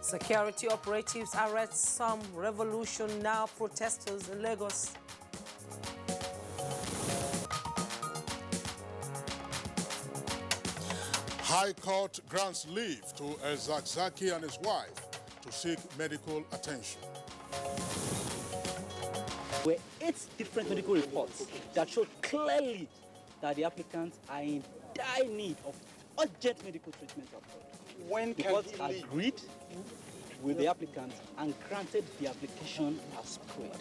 Security operatives arrest some Revolution Now protesters in Lagos. High Court grants leave to El-Zakzaky and his wife to seek medical attention. Were 8 different medical reports that showed clearly that the applicants are in dire need of urgent medical treatment abroad. When the court agreed with the applicants and granted the application as cleared.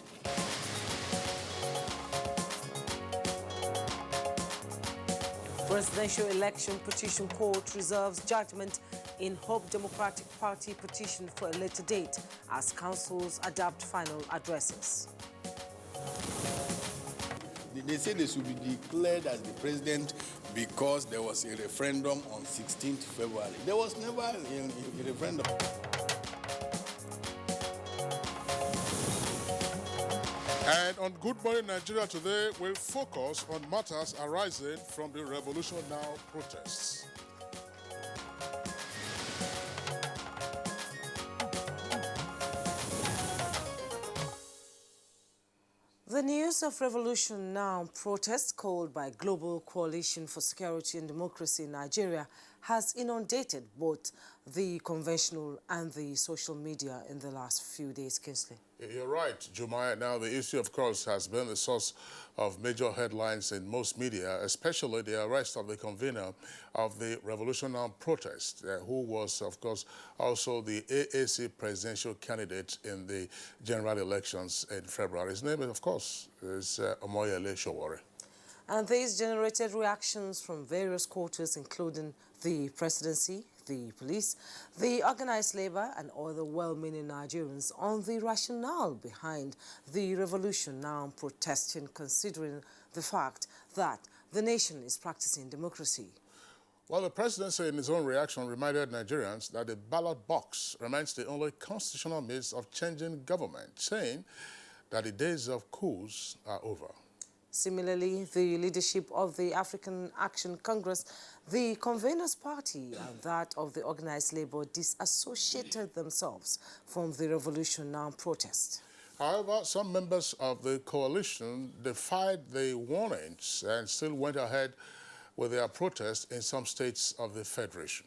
Presidential election petition court reserves judgment in Hope Democratic Party petition for a later date as councils adopt final addresses. They say they should be declared as the president because there was a referendum on 16th February. There was never a referendum. And on Good Morning Nigeria today, we'll focus on matters arising from the Revolution Now protests. The news of Revolution Now protest called by Global Coalition for Security and Democracy in Nigeria has inundated both the conventional and the social media in the last few days, Kingsley. You're right, Jumaya. Now, the issue, of course, has been the source of major headlines in most media, especially the arrest of the convener of the Revolution Now protest, who was, of course, also the AAC presidential candidate in the general elections in February. His name, of course, is Omoyele Sowore. And these generated reactions from various quarters, including the presidency, the police, the organized labor, and other well-meaning Nigerians on the rationale behind the Revolution Now protesting, considering the fact that the nation is practicing democracy. Well, the presidency, in his own reaction, reminded Nigerians that the ballot box remains the only constitutional means of changing government, saying that the days of coups are over. Similarly, the leadership of the African Action Congress, the convener's party, and that of the organized labor disassociated themselves from the Revolution Now protest. However, some members of the coalition defied the warnings and still went ahead with their protest in some states of the Federation.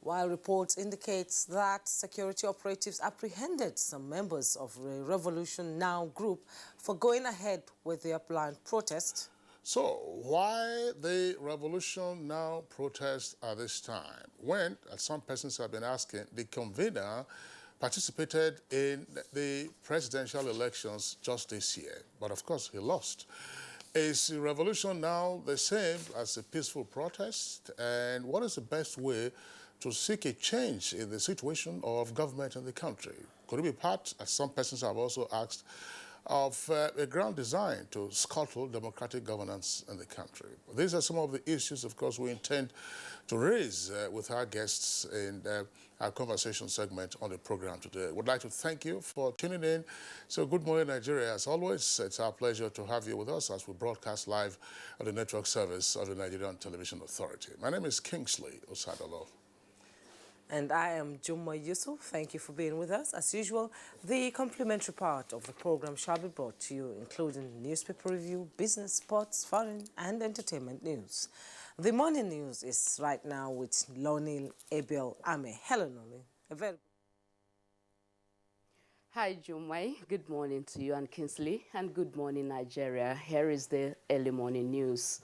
While reports indicate that security operatives apprehended some members of the Revolution Now group for going ahead with their planned protest. So, why the Revolution Now protest at this time? When, as some persons have been asking, the convener participated in the presidential elections just this year, but of course he lost. Is the Revolution Now the same as a peaceful protest? And what is the best way to seek a change in the situation of government in the country? Could it be part, as some persons have also asked, of a grand design to scuttle democratic governance in the country? These are some of the issues, of course, we intend to raise with our guests in our conversation segment on the program today. We'd like to thank you for tuning in. So, Good Morning Nigeria, as always, it's our pleasure to have you with us as we broadcast live on the network service of the Nigerian Television Authority. My name is Kingsley Osadolo. And I am Jumma Yusuf. Thank you for being with us. As usual, the complimentary part of the program shall be brought to you, including newspaper review, business, sports, foreign, and entertainment news. The morning news is right now with Lonil Abel Ame. Hello, Lonil. Available. Hi, Jumai. Good morning to you and Kingsley, and good morning, Nigeria. Here is the early morning news.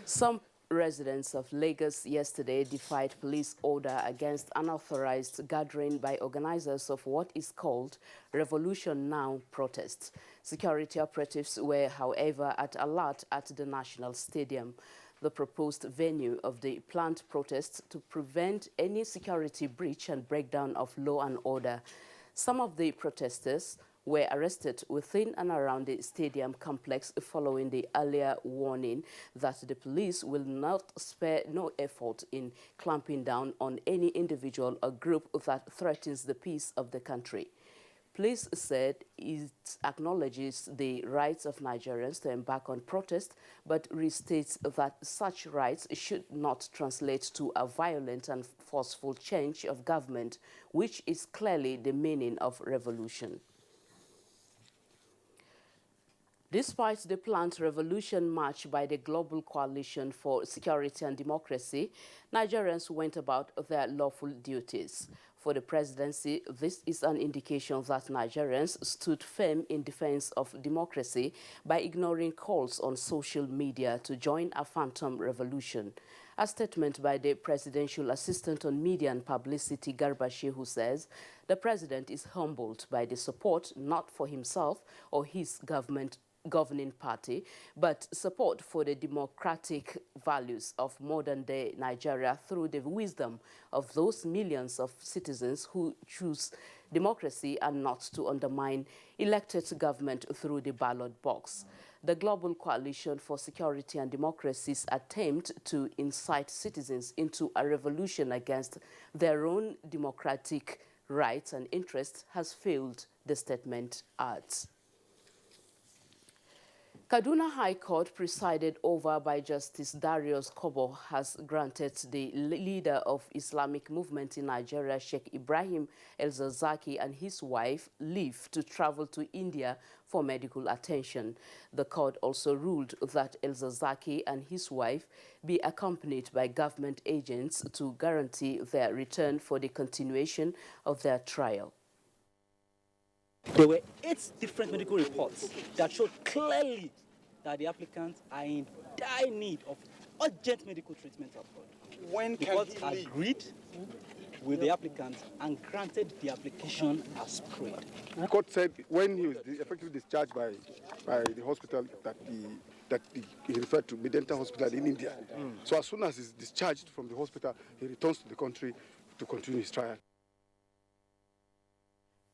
Some residents of Lagos yesterday defied police order against unauthorized gathering by organizers of what is called Revolution Now protests. Security operatives were, however, at alert at the National Stadium, the proposed venue of the planned protests, to prevent any security breach and breakdown of law and order. Some of the protesters were arrested within and around the stadium complex following the earlier warning that the police will not spare no effort in clamping down on any individual or group that threatens the peace of the country. Police said it acknowledges the rights of Nigerians to embark on protest, but restates that such rights should not translate to a violent and forceful change of government, which is clearly the meaning of revolution. Despite the planned revolution march by the Global Coalition for Security and Democracy, Nigerians went about their lawful duties. For the presidency, this is an indication that Nigerians stood firm in defense of democracy by ignoring calls on social media to join a phantom revolution. A statement by the Presidential Assistant on Media and Publicity, Garba Shehu, says the president is humbled by the support not for himself or his governing party, but support for the democratic values of modern-day Nigeria through the wisdom of those millions of citizens who choose democracy and not to undermine elected government through the ballot box. The Global Coalition for Security and Democracy's attempt to incite citizens into a revolution against their own democratic rights and interests has failed, the statement adds. Kaduna High Court, presided over by Justice Darius Kobo, has granted the leader of Islamic movement in Nigeria, Sheikh Ibrahim El-Zakzaky, and his wife leave to travel to India for medical attention. The court also ruled that El-Zakzaky and his wife be accompanied by government agents to guarantee their return for the continuation of their trial. There were 8 different medical reports that showed clearly that the applicants are in dire need of urgent medical treatment abroad. When the can court he leave? agreed with the applicants and granted the application as prayed. The court said when he was effectively discharged by the hospital that he referred to Medenta Hospital in India. So as soon as he's discharged from the hospital, he returns to the country to continue his trial.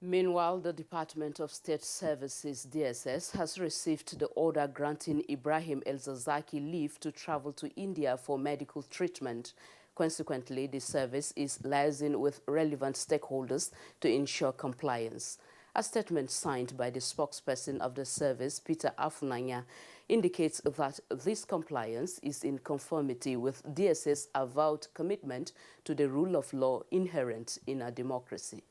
Meanwhile, the Department of State Services, DSS, has received the order granting Ibrahim El-Zakzaky leave to travel to India for medical treatment. Consequently, the service is liaising with relevant stakeholders to ensure compliance. A statement signed by the spokesperson of the service, Peter Afunanya, indicates that this compliance is in conformity with DSS's avowed commitment to the rule of law inherent in a democracy.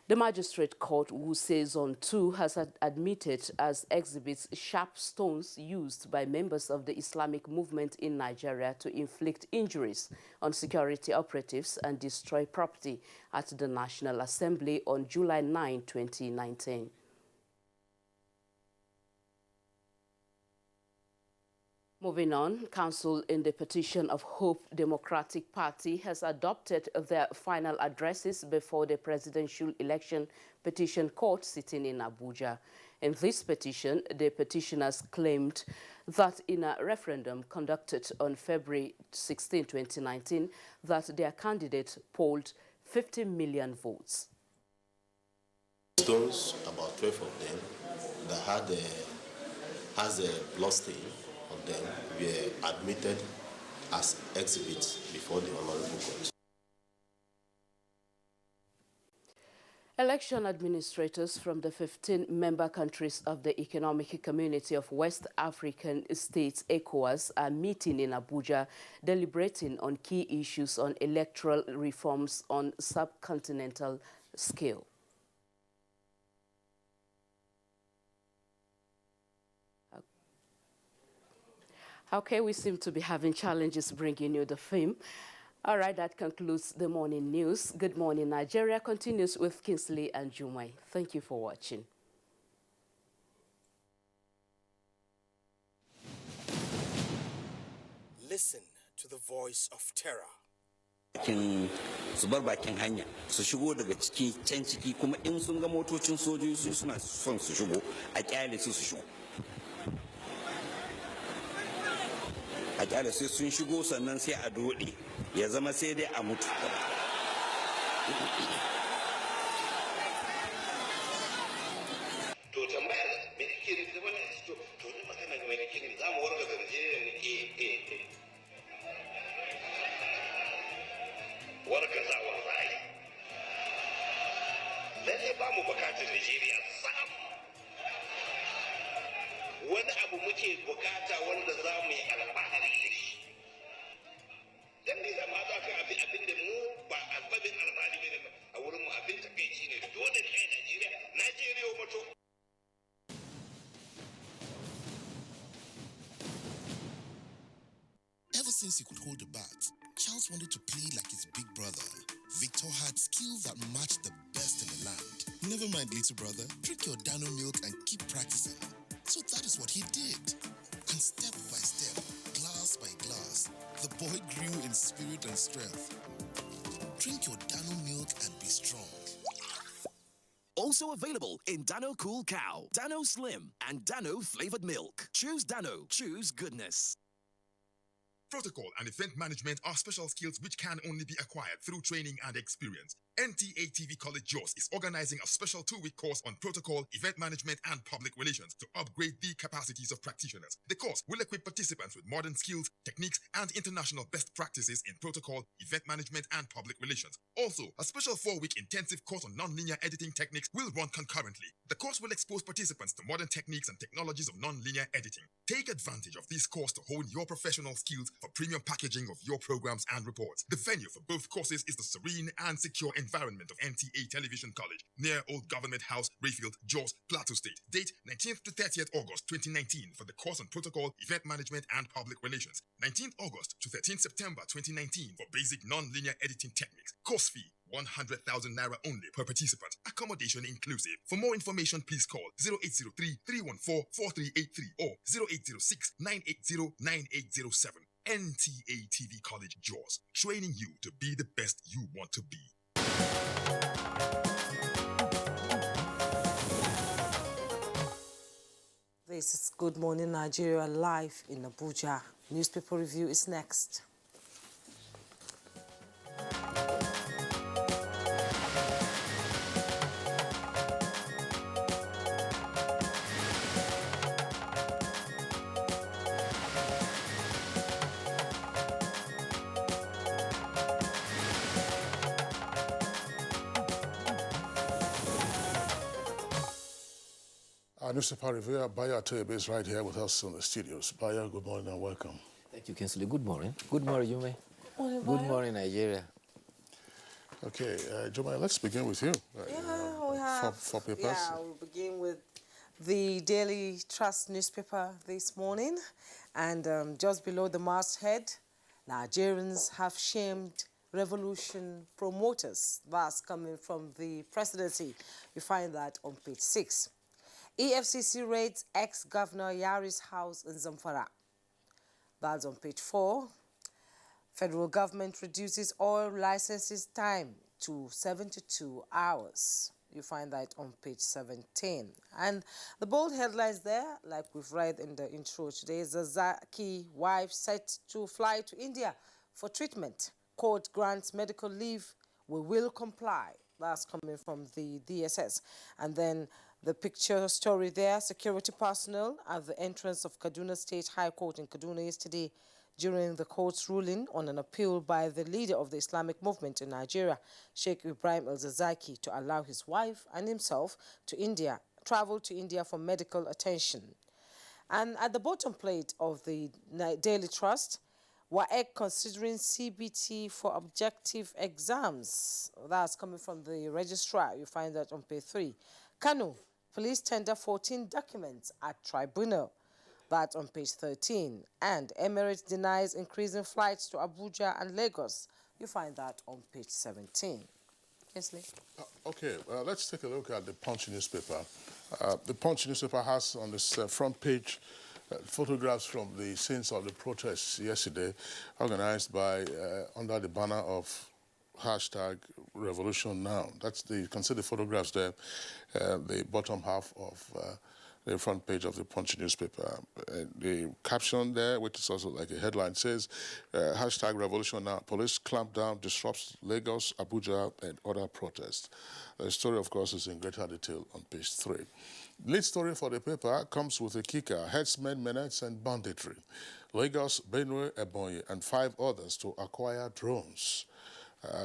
The Magistrate Court, Wuse Zone 2, has admitted as exhibits sharp stones used by members of the Islamic movement in Nigeria to inflict injuries on security operatives and destroy property at the National Assembly on July 9, 2019. Moving on, counsel in the petition of Hope Democratic Party has adopted their final addresses before the presidential election petition court sitting in Abuja. In this petition, the petitioners claimed that in a referendum conducted on February 16, 2019, that their candidate polled 50 million votes. Those, about 12 of them, that has a blood stain on them, were admitted as exhibits before the Honorable Court. Election administrators from the 15 member countries of the Economic Community of West African States, ECOWAS, are meeting in Abuja, deliberating on key issues on electoral reforms on subcontinental scale. Okay, we seem to be having challenges bringing you the film. All right, that concludes the morning news. Good Morning Nigeria continues with Kingsley and Jumai. Thank you for watching. Listen to the voice of terror. Su bar bakin hanya su shigo daga ciki can ciki kuma in sun ga motocin sojoji suna son su shigo a kyale su shigo. A kyale sai sun shigo sannan sai a dode ya zama sai dai a mutu. To tambaya me kake nufi da wannan to ni magana ga me kake nufi za mu warga zance ne warga za wa zai lalle ba mu bukatar Najeriya sam. Wani abu muke bukata wanda za mu yi alfahari da shi. Dan ni zama za ka abin da mu ba albabin alfahari bane ba a wurin mu abin takeici ne dole ne Najeriya mato. Ever since he could hold a bat, Charles wanted to play like his big brother. Victor had skills that matched the best in the land. Never mind, little brother, drink your Dano milk and keep practicing. So that is what he did. And step by step, glass by glass, the boy grew in spirit and strength. Drink your Dano milk and be strong. Also available in Dano Cool Cow, Dano Slim, and Dano Flavored Milk. Choose Dano. Choose goodness. Protocol and event management are special skills which can only be acquired through training and experience. NTA TV College JOS is organizing a special 2-week course on protocol, event management, and public relations to upgrade the capacities of practitioners. The course will equip participants with modern skills, techniques, and international best practices in protocol, event management, and public relations. Also, a special 4-week intensive course on non-linear editing techniques will run concurrently. The course will expose participants to modern techniques and technologies of non-linear editing. Take advantage of this course to hone your professional skills for premium packaging of your programs and reports. The venue for both courses is the serene and secure environment of NTA Television College, near Old Government House, Rayfield, Jos, Plateau State. Date 19th to 30th August 2019 for the course on protocol, event management, and public relations. 19th August to 13th September 2019 for basic non-linear editing techniques. Course fee 100,000 naira only per participant. Accommodation inclusive. For more information, please call 0803-314-4383 or 0806-980-9807. NTA TV College JOS, training you to be the best you want to be. This is Good Morning Nigeria live in Abuja. Newspaper review is next. Our newspaper reviewer, Bayo Atebe, is right here with us in the studios. Bayo, good morning and welcome. Thank you, Kinsley. Good morning. Good morning, Jume. Good morning, Nigeria. Okay, Jume, let's begin with you. We have four papers. Yeah, we'll begin with the Daily Trust newspaper this morning. And just below the masthead, Nigerians have shamed revolution promoters. That's coming from the presidency. You find that on page 6. EFCC raids ex-Governor Yari's house in Zamfara. That's on page 4. Federal government reduces oil licenses time to 72 hours. You find that on page 17. And the bold headlines there, like we've read in the intro today, Zazaki wife set to fly to India for treatment. Court grants medical leave. We will comply. That's coming from the DSS. And then the picture story there, security personnel at the entrance of Kaduna State High Court in Kaduna yesterday during the court's ruling on an appeal by the leader of the Islamic movement in Nigeria, Sheikh Ibrahim El-Zazaki, to allow his wife and himself to travel to India for medical attention. And at the bottom plate of the Daily Trust, WAEC considering CBT for objective exams. That's coming from the registrar. You find that on page 3. Kano, police tender 14 documents at tribunal. That's on page 13. And Emirates denies increasing flights to Abuja and Lagos. You find that on page 17. Kinsley? Okay, let's take a look at the Punch newspaper. The Punch newspaper has on this front page photographs from the scenes of the protests yesterday, organized by under the banner of #RevolutionNow. You can see the photographs there, the bottom half of the front page of the Punch newspaper. The caption there, which is also like a headline, says, #RevolutionNow, police clampdown disrupts Lagos, Abuja, and other protests. The story, of course, is in greater detail on page 3. Lead story for the paper comes with a kicker: herdsmen, menace, and banditry. Lagos, Benue, Ebonyi, and 5 others to acquire drones.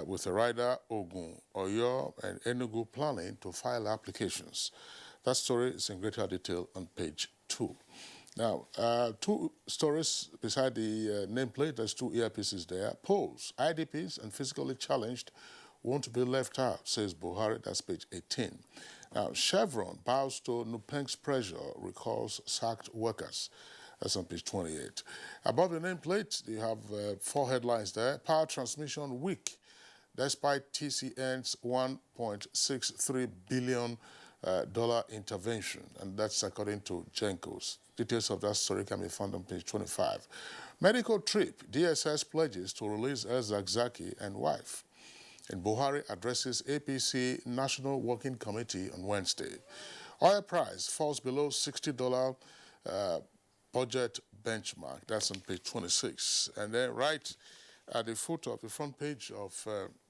with Rider, Ogun, Oyo, and Enugu planning to file applications. That story is in greater detail on page 2. Now, two stories beside the nameplate, there's two earpieces there. Polls, IDPs, and physically challenged won't be left out, says Buhari. That's page 18. Now, Chevron bows to Nupeng's pressure, recalls sacked workers. That's on page 28. Above the nameplate, you have 4 headlines there. Power transmission weak, despite TCN's $1.63 billion intervention, and that's according to Jenkos. Details of that story can be found on page 25. Medical trip, DSS pledges to release El Zakzaki and wife. And Buhari addresses APC National Working Committee on Wednesday. Oil price falls below $60 budget benchmark. That's on page 26. And then right at the foot of the front page of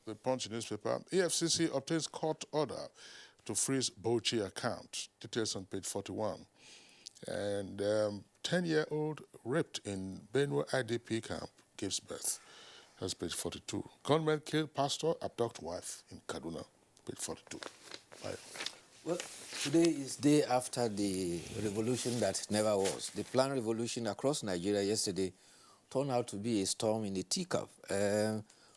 the Punch newspaper, EFCC obtains court order to freeze Bauchi account. Details on page 41. And 10-year-old raped in Benue IDP camp gives birth. That's page 42. Gunmen kill pastor, abduct wife in Kaduna. Page 42. Bye. Well, today is day after the revolution that never was. The planned revolution across Nigeria yesterday turned out to be a storm in a teacup.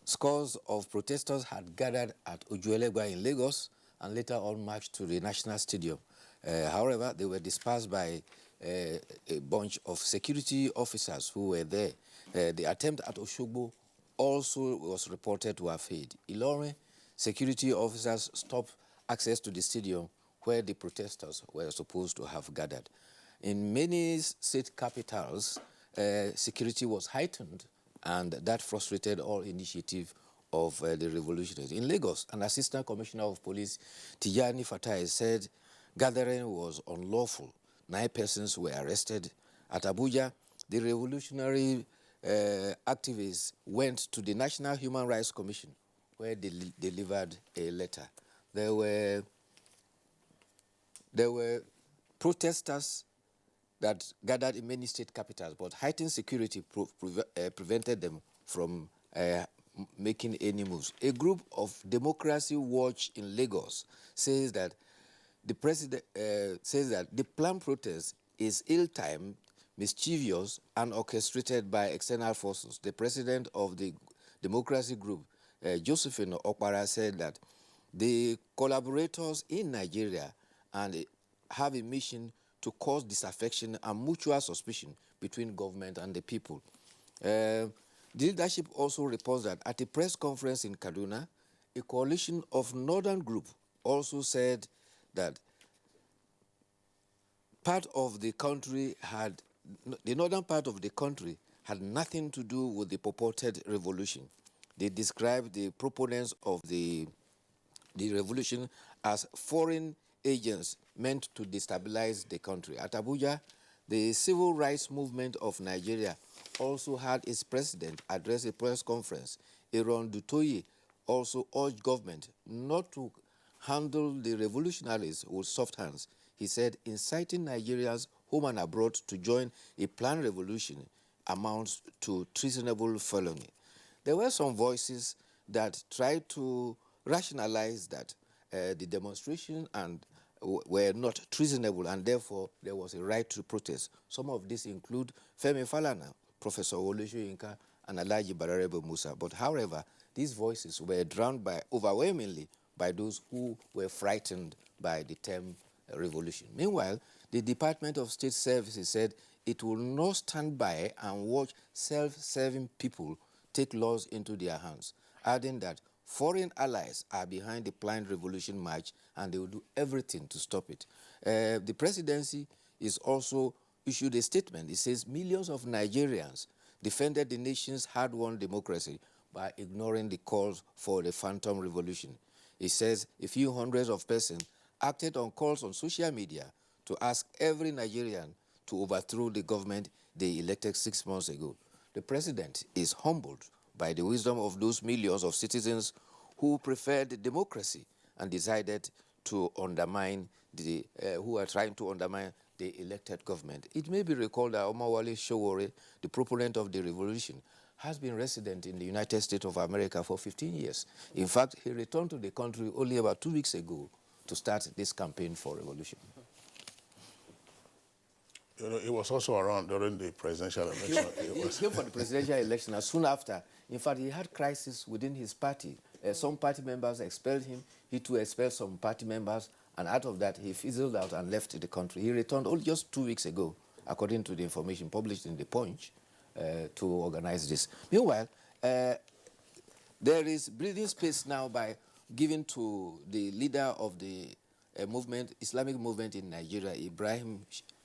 Scores of protesters had gathered at Ojuelegba in Lagos and later on marched to the National Stadium. However, they were dispersed by a bunch of security officers who were there. The attempt at Oshogbo also was reported to have failed. Ilorin security officers stopped access to the stadium where the protesters were supposed to have gathered. In many state capitals, security was heightened, and that frustrated all initiative of the revolutionaries. In Lagos, an assistant commissioner of police, Tijani Fatai, said gathering was unlawful. 9 persons were arrested. At Abuja, the revolutionary activists went to the National Human Rights Commission, where they delivered a letter. There were protesters that gathered in many state capitals, but heightened security prevented them from making any moves. A group of Democracy Watch in Lagos says that the president says that the planned protest is ill-timed, mischievous, and orchestrated by external forces. The president of the Democracy Group, Josephine Okpara, said that the collaborators in Nigeria and have a mission to cause disaffection and mutual suspicion between government and the people. The leadership also reports that at a press conference in Kaduna, a coalition of northern group also said that the northern part of the country had nothing to do with the purported revolution. They described the proponents of the revolution as foreign agents meant to destabilize the country. At Abuja, the Civil Rights Movement of Nigeria also had its president address a press conference. Aaron Dutoye also urged government not to handle the revolutionaries with soft hands. He said inciting Nigerians home and abroad to join a planned revolution amounts to treasonable felony. There were some voices that tried to rationalize that the demonstration were not treasonable, and therefore there was a right to protest. Some of these include Femi Falana, Professor Olusoyinka, and Alhaji Balarabe Musa. But however, these voices were drowned overwhelmingly by those who were frightened by the term revolution. Meanwhile, the Department of State Services said it will not stand by and watch self-serving people take laws into their hands, adding that foreign allies are behind the planned revolution march and they will do everything to stop it. The presidency is also issued a statement. It says millions of Nigerians defended the nation's hard-won democracy by ignoring the calls for the phantom revolution. It says a few hundreds of persons acted on calls on social media to ask every Nigerian to overthrow the government they elected 6 months ago. The president is humbled by the wisdom of those millions of citizens who preferred democracy and decided to undermine who are trying to undermine the elected government. It may be recalled that Omowale Sowore, the proponent of the revolution, has been resident in the United States of America for 15 years. In fact, he returned to the country only about 2 weeks ago to start this campaign for revolution. You know, he was also around during the presidential election. He came for the presidential election, and soon after, in fact, he had crisis within his party. Some party members expelled him. He too expelled some party members, and out of that, he fizzled out and left the country. He returned only just 2 weeks ago, according to the information published in The Punch, to organize this. Meanwhile, there is breathing space now by giving to the leader of the Islamic movement in Nigeria,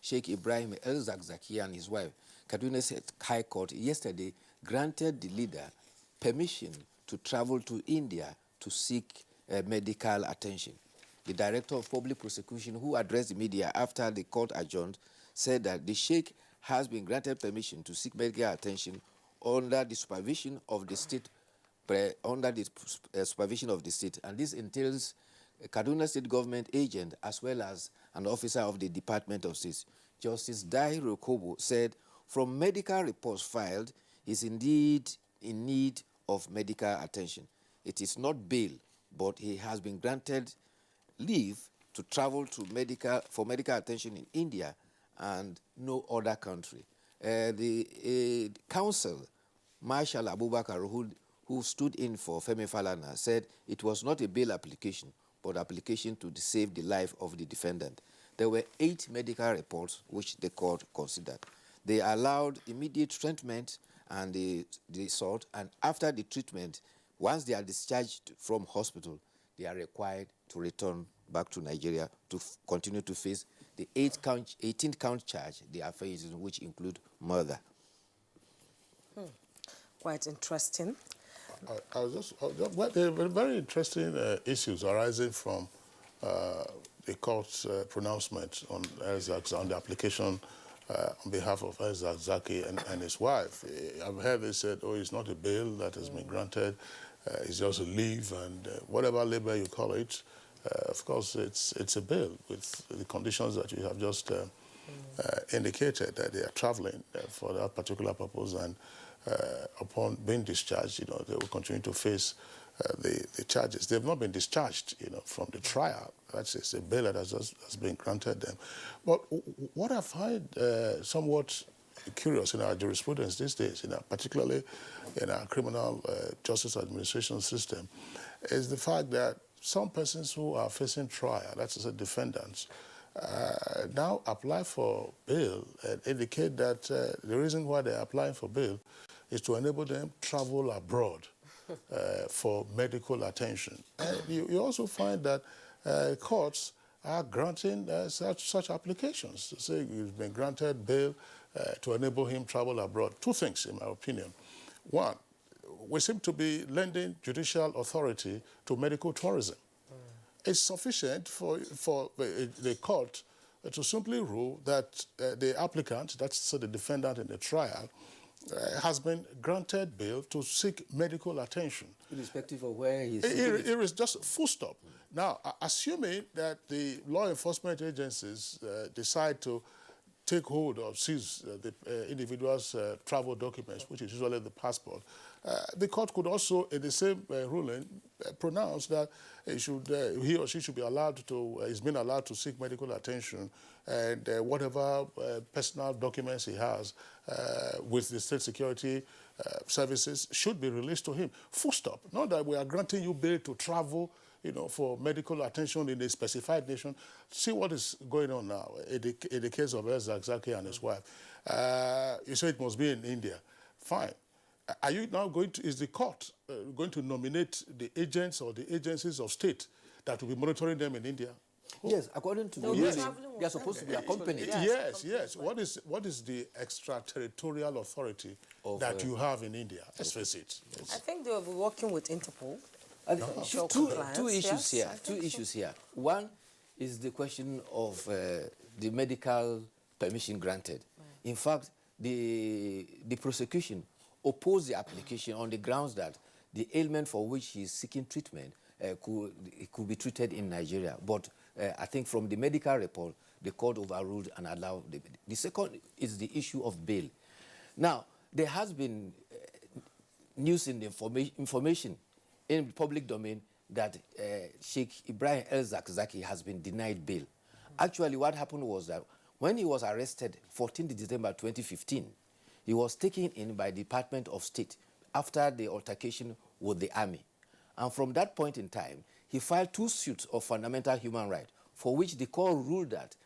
Sheikh Ibrahim El-Zakzaky, and his wife. Kaduna State High Court yesterday granted the leader permission to travel to India to seek medical attention. The director of public prosecution, who addressed the media after the court adjourned, said that the sheikh has been granted permission to seek medical attention under the supervision of the state, and this entails a Kaduna State government agent as well as an officer of the Department of State. Justice Dahiru Kobo said, from medical reports filed, he is indeed in need of medical attention. It is not bail, but he has been granted leave to travel to for medical attention in India and no other country. The counsel, Marshal Abubakar, who stood in for Femi Falana, said it was not a bail application, but application to save the life of the defendant. There were 8 medical reports which the court considered. They allowed immediate treatment and the sort, and after the treatment, once they are discharged from hospital, they are required to return back to Nigeria to continue to face the 18-count charge they are facing, which include murder. Quite interesting. There were very interesting issues arising from the court's pronouncement on the application on behalf of El-Zakzaky and his wife. I've heard they said, oh, it's not a bail that has been granted, it's just a leave, and whatever label you call it, of course, it's a bail with the conditions that you have just indicated, that they are traveling for that particular purpose, and upon being discharged, they will continue to face the charges. They have not been discharged, from the trial. That's a bail that has been granted them. But what I find somewhat curious in our jurisprudence these days, particularly in our criminal justice administration system, is the fact that some persons who are facing trial, that's to say defendants, now apply for bail and indicate that the reason why they're applying for bail is to enable them travel abroad for medical attention. And you also find that courts are granting such applications. To say you've been granted bail to enable him travel abroad. 2 things, in my opinion. One, we seem to be lending judicial authority to medical tourism. It's sufficient for the court to simply rule that the applicant, that's the defendant in the trial, has been granted bail to seek medical attention. Irrespective of where he is. It is just full stop. Now, assuming that the law enforcement agencies decide to take hold of seize the individual's travel documents, which is usually the passport, the court could also, in the same ruling, pronounce that he or she should be is being allowed to seek medical attention, and whatever personal documents he has with the state security services should be released to him. Full stop. Not that we are granting you bail to travel, for medical attention in a specified nation. See what is going on now in the case of El-Zakzaky and his wife. You say it must be in India. Fine. Are you now is the court going to nominate the agents or the agencies of state that will be monitoring them in India? Yes, according to the ruling, they are supposed to be accompanied. Yes. What is the extraterritorial authority that you have in India? Let's face it. I think they will be working with Interpol. Two issues here. One is the question of the medical permission granted. In fact, the prosecution opposed the application on the grounds that the ailment for which he is seeking treatment could be treated in Nigeria. But I think from the medical report, the court overruled and allowed the second is the issue of bail. Now, there has been news in the information in the public domain that Sheikh Ibrahim El-Zakzaki has been denied bail. Actually, what happened was that when he was arrested 14th December 2015, he was taken in by the Department of State after the altercation with the army. And from that point in time, he filed 2 suits of fundamental human rights, for which the court ruled that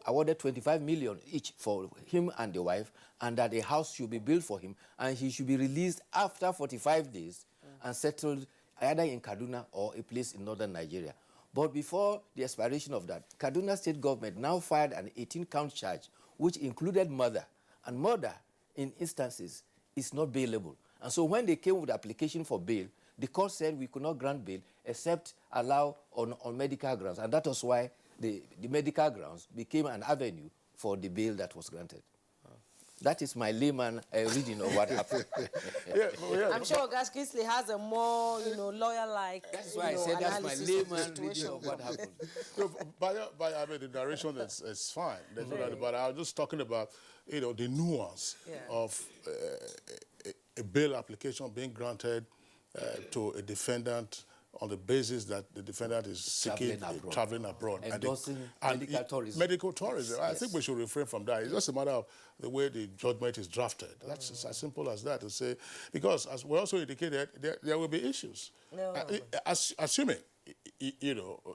awarded 25 million each for him and the wife, and that a house should be built for him, and he should be released after 45 days and settled either in Kaduna or a place in northern Nigeria. But before the expiration of that, Kaduna state government now filed an 18-count charge, which included murder. And murder, in instances, is not bailable. And so when they came with the application for bail, the court said we could not grant bail except allow on medical grounds. And that was why the medical grounds became an avenue for the bail that was granted. That is my layman reading of what happened. I'm sure Gas Kingsley has a more, lawyer-like. That's why I said that's my layman reading of what happened. I mean, the narration is fine. There's no doubt, but I was just talking about, the nuance of a bail application being granted to a defendant on the basis that the defendant is seeking traveling abroad. Endorsing medical tourism. Medical tourism. Yes. I think we should refrain from that. It's just a matter of the way the judgment is drafted. That's as simple as that to say. Because as we also indicated, there will be issues. Assuming,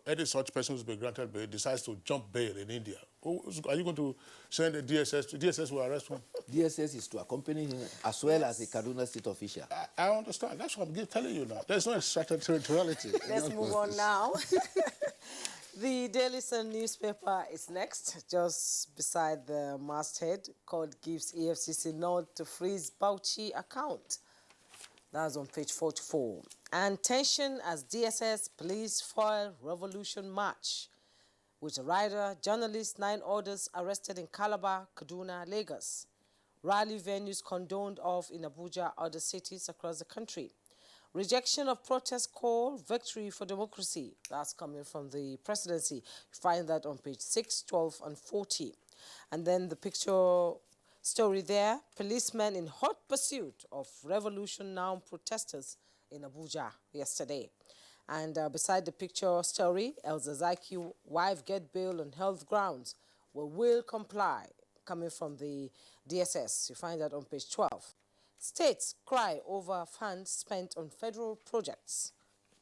any such person who's been granted bail decides to jump bail in India, are you going to send the DSS? DSS will arrest him? DSS is to accompany him as well as a Kaduna state official. I understand. That's what I'm telling you now. There's no extraterritoriality. Let's move on now. The Daily Sun newspaper is next, just beside the masthead. Court gives EFCC nod to freeze Bauchi account. That's on page 44. And tension as DSS police foil revolution march. With a rider, journalist, 9 others arrested in Calabar, Kaduna, Lagos. Rally venues condoned of in Abuja, other cities across the country. Rejection of protest call, victory for democracy. That's coming from the presidency. You find that on page 6, 12, and 40. And then the picture story there, policemen in hot pursuit of Revolution Now protesters in Abuja yesterday. And beside the picture story, El-Zakzaki wife get bail on health grounds. We will comply, coming from the DSS. You find that on page 12. States cry over funds spent on federal projects.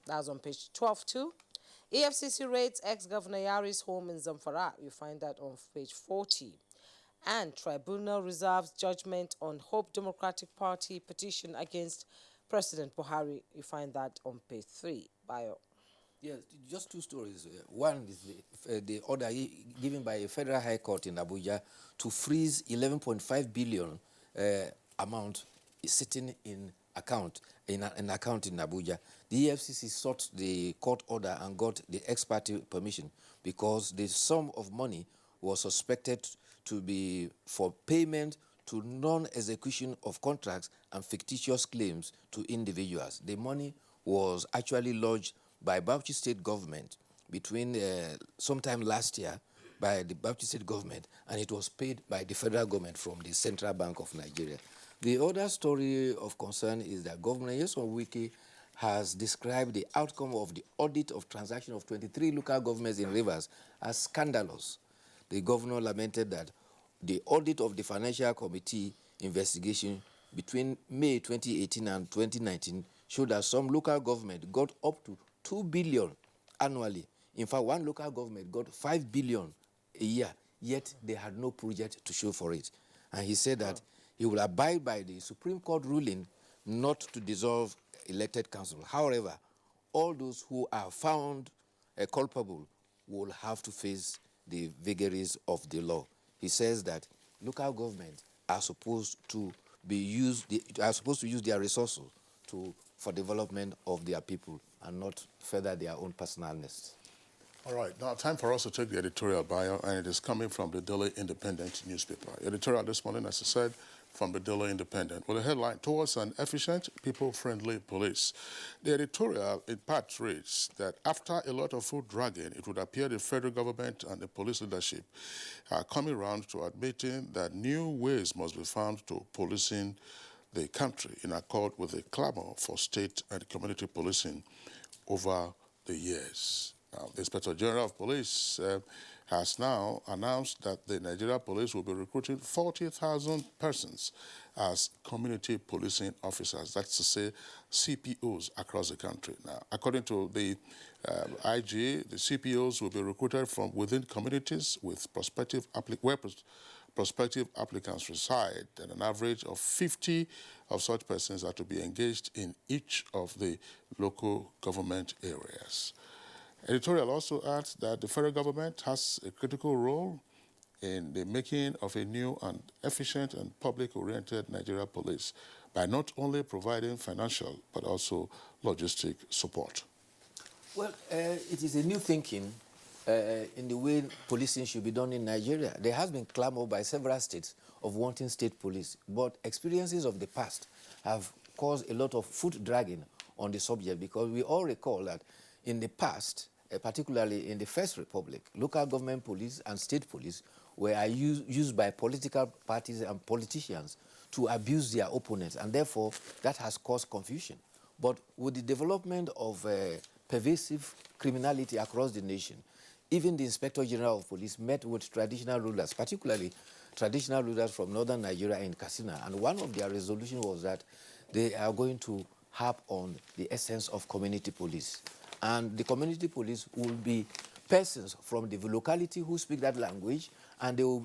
That's on page 12 too. EFCC raids ex-Governor Yari's home in Zamfara. You find that on page 40. And tribunal reserves judgment on Hope Democratic Party petition against President Buhari. You find that on page 3. Bio. Yes, just 2 stories. One is the order given by a federal high court in Abuja to freeze 11.5 billion amount sitting in an account in Abuja. The EFCC sought the court order and got the ex parte permission because the sum of money was suspected to be for payment to non-execution of contracts and fictitious claims to individuals. The money was actually lodged by Bauchi State government between sometime last year by the Bauchi State government, and it was paid by the federal government from the Central Bank of Nigeria. The other story of concern is that Governor Nyesom Wike has described the outcome of the audit of transaction of 23 local governments in Rivers as scandalous. The governor lamented that the audit of the Financial Committee investigation between May 2018 and 2019 showed that some local government got up to 2 billion annually. In fact, one local government got 5 billion a year, yet they had no project to show for it. And he said that he will abide by the Supreme Court ruling not to dissolve elected council. However, all those who are found culpable will have to face the vagaries of the law. He says that local governments are supposed to use their resources for development of their people and not further their own personal needs. All right, now time for us to take the editorial bio, and it is coming from the Daily Independent newspaper. Editorial this morning, as I said, from the Daily Independent, with a headline, Towards an Efficient, People-Friendly Police. The editorial, in part, reads that after a lot of foot dragging, it would appear the federal government and the police leadership are coming around to admitting that new ways must be found to policing the country in accord with the clamor for state and community policing over the years. Now, the Inspector General of Police has now announced that the Nigeria Police will be recruiting 40,000 persons as community policing officers, that's to say CPOs across the country. Now, according to the IG, the CPOs will be recruited from within communities with prospective applicants reside, and an average of 50 of such persons are to be engaged in each of the local government areas. Editorial also adds that the federal government has a critical role in the making of a new and efficient and public-oriented Nigeria Police by not only providing financial but also logistic support. Well, it is a new thinking in the way policing should be done in Nigeria. There has been clamor by several states of wanting state police, but experiences of the past have caused a lot of foot dragging on the subject, because we all recall that in the past, particularly in the First Republic, local government police and state police were used by political parties and politicians to abuse their opponents, and therefore that has caused confusion. But with the development of pervasive criminality across the nation, even the Inspector General of Police met with traditional rulers, particularly traditional rulers from northern Nigeria in Katsina, and one of their resolutions was that they are going to harp on the essence of community police. And the community police will be persons from the locality who speak that language, and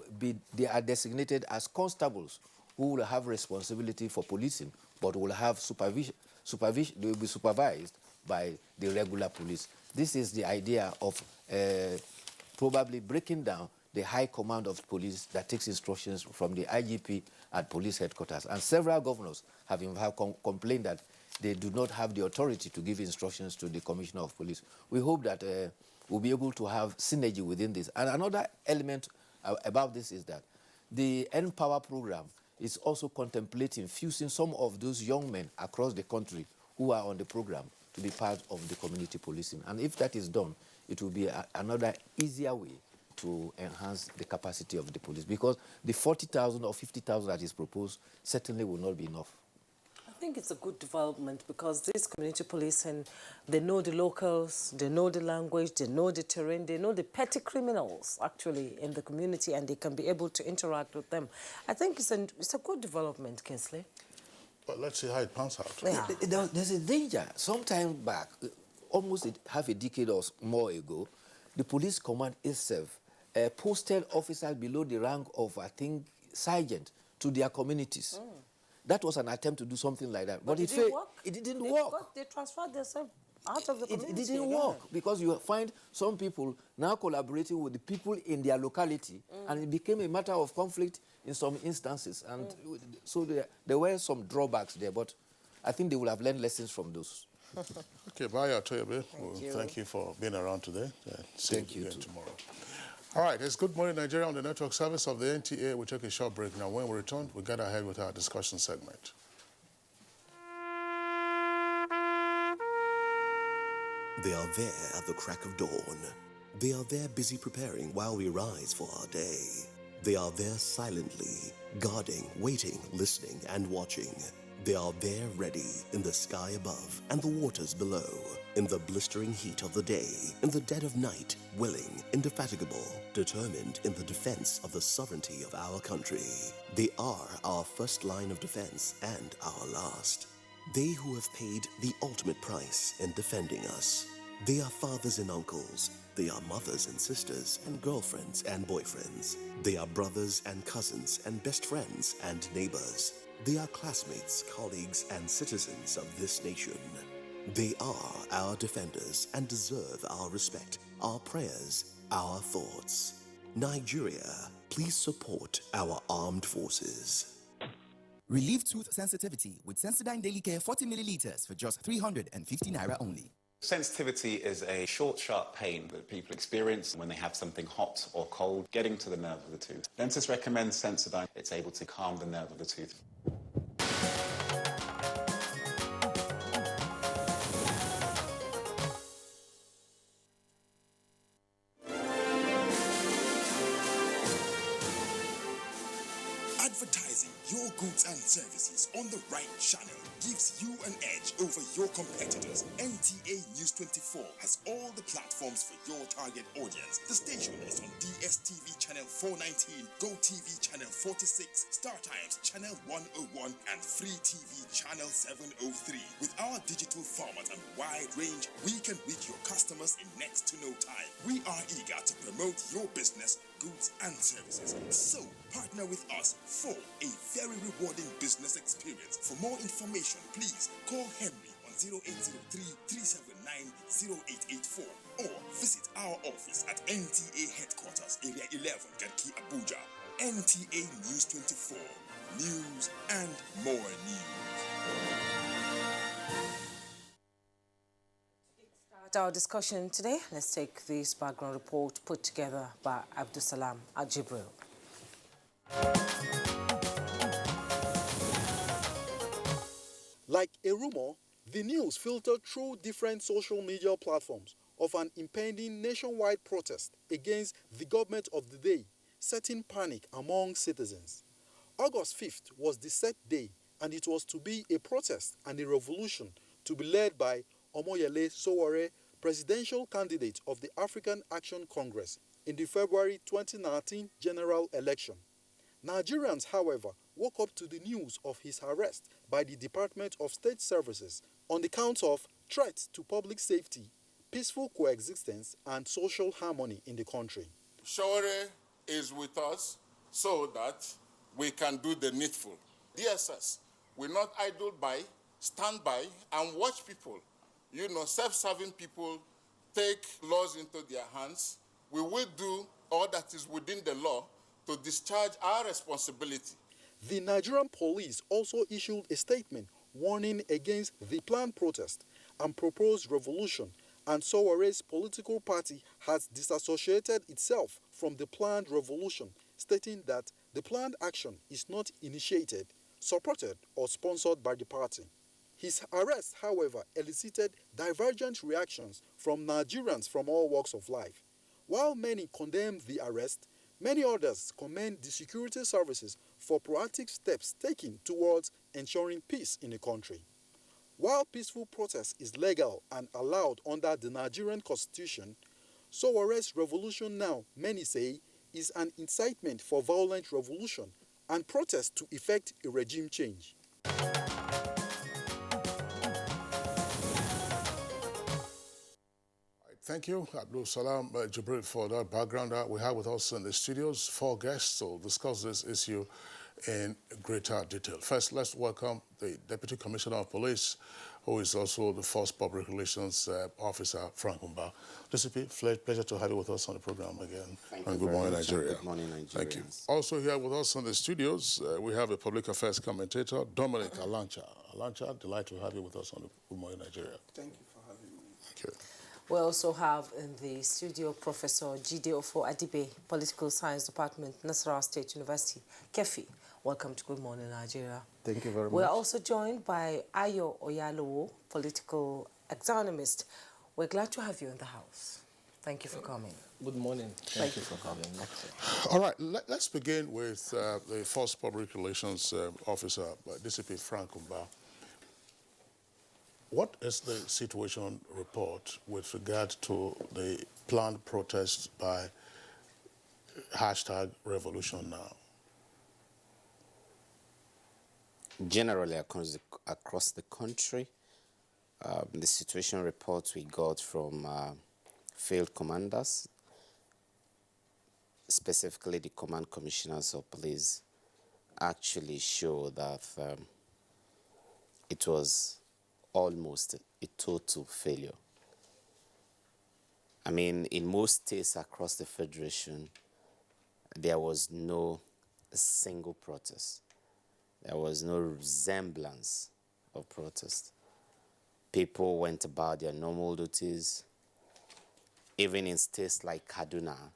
they are designated as constables who will have responsibility for policing, but will have supervision. They will be supervised by the regular police. This is the idea of probably breaking down the high command of police that takes instructions from the IGP at police headquarters. And several governors have complained that they do not have the authority to give instructions to the Commissioner of Police. We hope that we'll be able to have synergy within this. And another element about this is that the Empower program is also contemplating fusing some of those young men across the country who are on the program to be part of the community policing. And if that is done, it will be another easier way to enhance the capacity of the police, because the 40,000 or 50,000 that is proposed certainly will not be enough. I think it's a good development, because this community policing, they know the locals, they know the language, they know the terrain, they know the petty criminals actually in the community, and they can be able to interact with them. I think it's a good development, Kingsley. But let's see how it pans out. Yeah. There's a danger. Some time back, almost half a decade or more ago, the police command itself posted officers below the rank of, I think, sergeant to their communities. That was an attempt to do something like that. But it didn't work. They transferred themselves out of the community. It didn't work, because you find some people now collaborating with the people in their locality, and it became a matter of conflict in some instances. And so there were some drawbacks there, but I think they will have learned lessons from those. Okay, bye, Atoyebe. Thank you for being around today. Thank you again tomorrow. All right, it's Good Morning Nigeria on the network service of the NTA. We'll take a short break now. When we return, we'll get ahead with our discussion segment. They are there at the crack of dawn. They are there busy preparing while we rise for our day. They are there silently, guarding, waiting, listening, and watching. They are there ready in the sky above and the waters below, in the blistering heat of the day, in the dead of night, willing, indefatigable, determined in the defense of the sovereignty of our country. They are our first line of defense and our last. They who have paid the ultimate price in defending us. They are fathers and uncles. They are mothers and sisters and girlfriends and boyfriends. They are brothers and cousins and best friends and neighbors. They are classmates, colleagues, and citizens of this nation. They are our defenders and deserve our respect, our prayers, our thoughts. Nigeria, please support our armed forces. Relieve tooth sensitivity with Sensodyne Daily Care 40 milliliters for just 350 naira only. Sensitivity is a short, sharp pain that people experience when they have something hot or cold getting to the nerve of the tooth. Dentists recommend Sensodyne. It's able to calm the nerve of the tooth. Advertising your goods and services on the right channel gives you an edge over your competitors. NTA News 24 has all the platforms for your target audience. The station is on DSTV channel 419, GoTV channel 46, StarTimes channel 101, and Free TV channel 703. With our digital format and wide range, we can reach your customers in next to no time. We are eager to promote your business, goods, and services. So, partner with us for a very rewarding business experience. For more information, please call Henry on 0803-379-0884 or visit our office at NTA Headquarters, Area 11, Garki, Abuja. NTA News 24. News and more news. Our discussion today, let's take this background report put together by Abdusalam Ajibril. Like a rumor, the news filtered through different social media platforms of an impending nationwide protest against the government of the day, setting panic among citizens. August 5th was the set day, and it was to be a protest and a revolution to be led by Omoyele Sowore, presidential candidate of the African Action Congress in the February 2019 general election. Nigerians, however, woke up to the news of his arrest by the Department of State Services on the count of threat to public safety, peaceful coexistence, and social harmony in the country. Sowore is with us so that we can do the needful. DSS will not idle by, stand by, and watch people, self-serving people take laws into their hands. We will do all that is within the law to discharge our responsibility. The Nigerian police also issued a statement warning against the planned protest and proposed revolution, and Sowore's political party has disassociated itself from the planned revolution, stating that the planned action is not initiated, supported, or sponsored by the party. His arrest, however, elicited divergent reactions from Nigerians from all walks of life. While many condemned the arrest, many others commend the security services for proactive steps taken towards ensuring peace in the country. While peaceful protest is legal and allowed under the Nigerian constitution, Sowore's revolution now, many say, is an incitement for violent revolution and protest to effect a regime change. Thank you, Abdusalam Jibril, for that background. We have with us in the studios 4 guests to discuss this issue in greater detail. First, let's welcome the Deputy Commissioner of Police, who is also the first Public Relations Officer, Frank Umba. DCP, pleasure to have you with us on the program again. Thank and you good morning, much, Nigeria. Good morning, Nigeria. Thank you. Also here with us in the studios, we have a public affairs commentator, Dominic Alancha. Alancha, delighted to have you with us on the Good Morning, Nigeria. Thank you for having me. Thank you. We also have in the studio Professor Jide Ofo Adibe, Political Science Department, Nasarawa State University, Kefi. Welcome to Good Morning, Nigeria. Thank you very much. We're also joined by Ayo Oyalowo, political economist. We're glad to have you in the house. Thank you for coming. Good morning. Thank you for coming. All right, let's begin with the first Public Relations Officer, DCP Frank Umba. What is the situation report with regard to the planned protest by #RevolutionNow? Generally across the country, the situation reports we got from field commanders, specifically the command commissioners of police, actually show that it was almost a total failure. I mean, in most states across the Federation, there was no single protest. There was no resemblance of protest. People went about their normal duties. Even in states like Kaduna,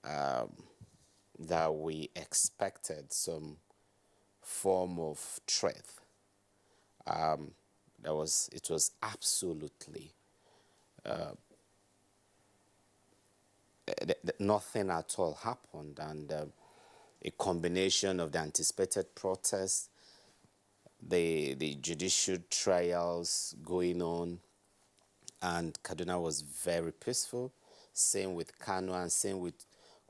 that we expected some form of threat. It was absolutely nothing at all happened, and a combination of the anticipated protests, the judicial trials going on, and Kaduna was very peaceful. Same with Kano and same with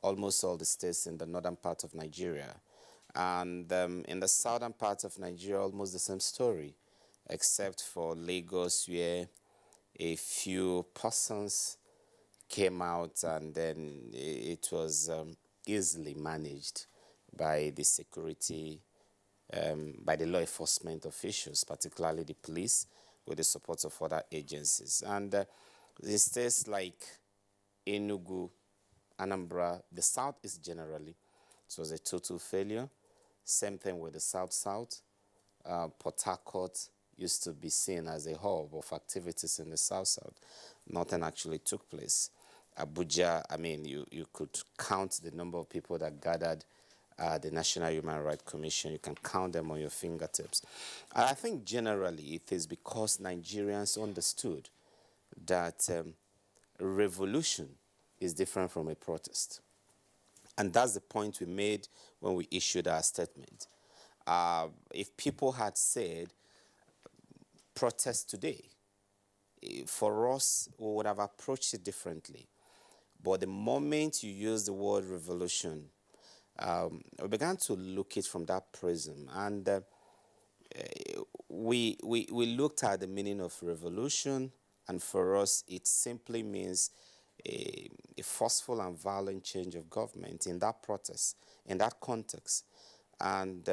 almost all the states in the northern part of Nigeria. And in the southern part of Nigeria, almost the same story, except for Lagos, where a few persons came out and then it was easily managed by the security, by the law enforcement officials, particularly the police, with the support of other agencies. And in states like Enugu, Anambra, the South is generally, it was a total failure. Same thing with the South-South. Port Harcourt used to be seen as a hub of activities in the South-South. Nothing actually took place. Abuja, I mean, you could count the number of people that gathered the National Human Rights Commission. You can count them on your fingertips. I think generally it is because Nigerians understood that revolution is different from a protest. And that's the point we made when we issued our statement. If people had said protest today, for us, we would have approached it differently. But the moment you use the word revolution, we began to look it from that prism. And we looked at the meaning of revolution, and for us, it simply means a forceful and violent change of government in that protest, in that context. And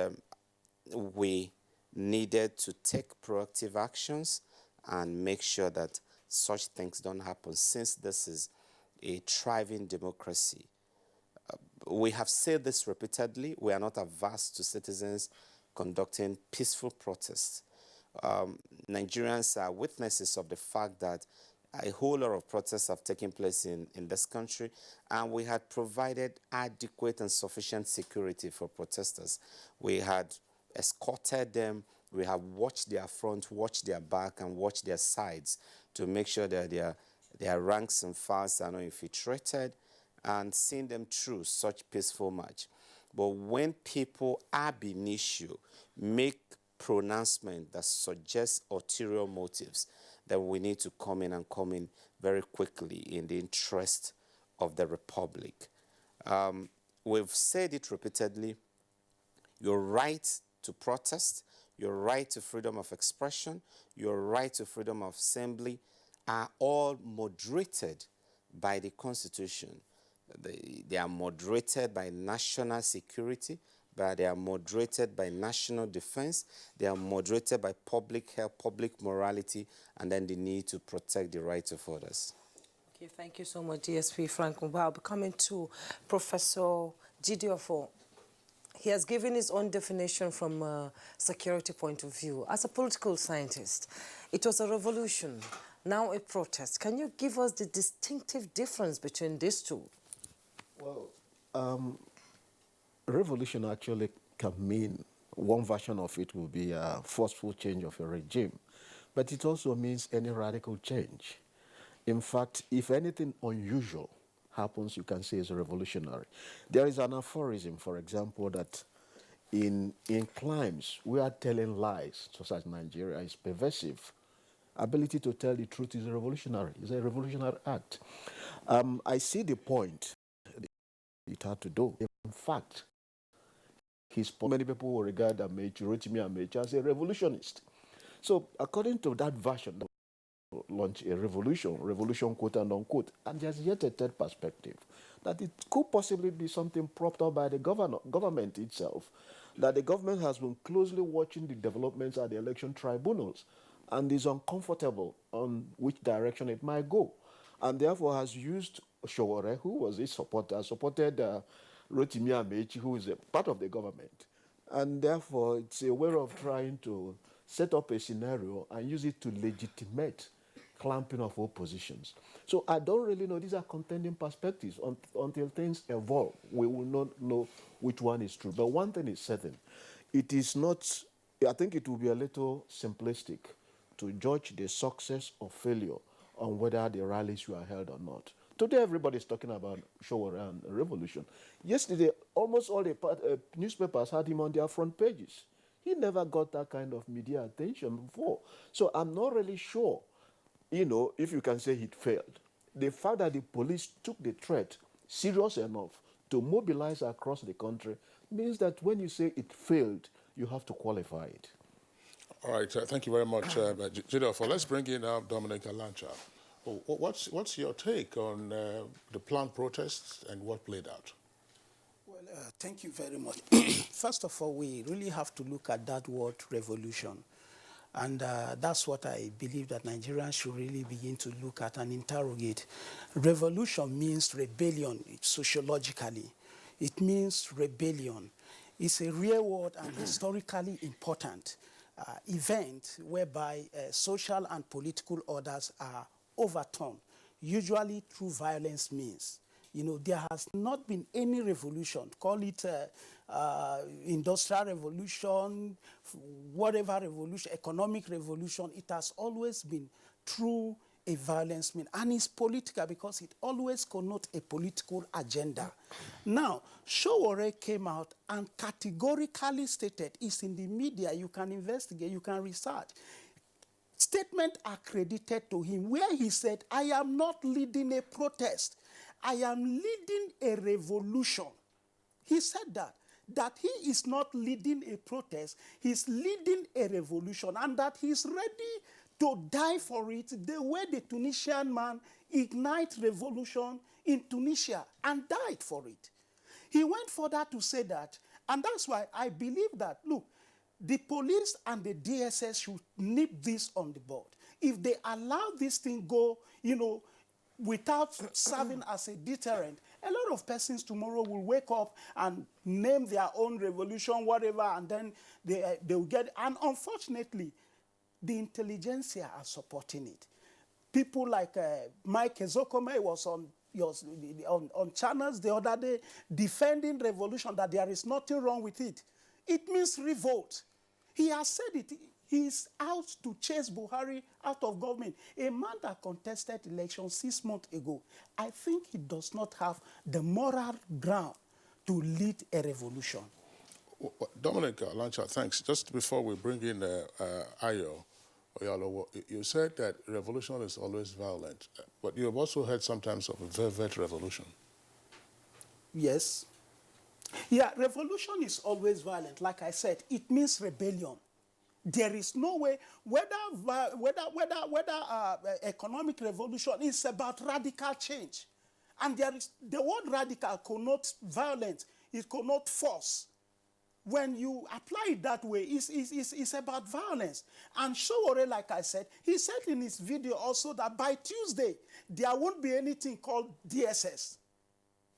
we needed to take proactive actions and make sure that such things don't happen, since this is a thriving democracy. We have said this repeatedly. We are not averse to citizens conducting peaceful protests. Nigerians are witnesses of the fact that a whole lot of protests have taken place in this country, and we had provided adequate and sufficient security for protesters. We had escorted them. We have watched their front, watched their back, and watched their sides to make sure that their ranks and files are not infiltrated, and seen them through such peaceful march. But when people ab initio make pronouncements that suggest ulterior motives, then we need to come in very quickly in the interest of the Republic. We've said it repeatedly. Your right to protest, your right to freedom of expression, your right to freedom of assembly are all moderated by the Constitution. They are moderated by national security, but they are moderated by national defense, they are moderated by public health, public morality, and then the need to protect the rights of others. Okay, thank you so much, DSP Frank Mba. I'll be coming to Professor Gideofo. He has given his own definition from a security point of view. As a political scientist, it was a revolution, now a protest. Can you give us the distinctive difference between these two? Well, revolution actually can mean, one version of it will be a forceful change of a regime, but it also means any radical change. In fact, if anything unusual happens, you can say it's revolutionary. There is an aphorism, for example, that in climes where telling lies, such as Nigeria, is pervasive, ability to tell the truth is revolutionary. It's a revolutionary act. I see the point it had to do. In fact, many people will regard Rotimi Amechi as a revolutionist. So according to that version, launch a revolution quote and unquote, and there's yet a third perspective, that it could possibly be something propped up by the government itself, that the government has been closely watching the developments at the election tribunals and is uncomfortable on which direction it might go, and therefore has used Sowore, who was his supporter, supported Rotimi Amechi, who is a part of the government. And therefore, it's a way of trying to set up a scenario and use it to legitimate clamping of oppositions. So I don't really know. These are contending perspectives. Until things evolve, we will not know which one is true. But one thing is certain. It is not, I think it will be a little simplistic to judge the success or failure on whether the rallies were held or not. Today, everybody's talking about Sowore revolution. Yesterday, almost all the newspapers had him on their front pages. He never got that kind of media attention before. So I'm not really sure, if you can say it failed. The fact that the police took the threat serious enough to mobilize across the country means that when you say it failed, you have to qualify it. All right, thank you very much, Jidofor. Let's bring in Dominic Alancha. What's your take on the planned protests and what played out? Well, thank you very much. First of all, we really have to look at that word revolution. And that's what I believe that Nigerians should really begin to look at and interrogate. Revolution means rebellion sociologically. It means rebellion. It's a real world and historically important event whereby social and political orders are overturned, usually through violence means. There has not been any revolution, call it industrial revolution, whatever revolution, economic revolution, it has always been through a violence means. And it's political because it always connotes a political agenda. Now, Sowore came out and categorically stated, it's in the media, you can investigate, you can research. Statement accredited to him where he said, I am not leading a protest. I am leading a revolution. He said that he is not leading a protest, he's leading a revolution, and that he's ready to die for it the way the Tunisian man ignited revolution in Tunisia and died for it. He went further to say that, and that's why I believe that, look, the police and the DSS should nip this on the bud. If they allow this thing go, without serving as a deterrent, a lot of persons tomorrow will wake up and name their own revolution, whatever, and then they will get, and unfortunately, the intelligentsia are supporting it. People like Mike Ezokome was on channels the other day defending revolution, that there is nothing wrong with it. It means revolt. He has said it. He's out to chase Buhari out of government. A man that contested elections 6 months ago, I think he does not have the moral ground to lead a revolution. Dominic Alancha, thanks. Just before we bring in Ayo Oyalo, you said that revolution is always violent, but you have also heard sometimes of a velvet revolution. Yes. Yeah, revolution is always violent. Like I said, it means rebellion. There is no way, whether economic revolution is about radical change. And there is, the word radical connotes violence, it connotes force. When you apply it that way, it's about violence. And Sowore, like I said, he said in his video also that by Tuesday, there won't be anything called DSS.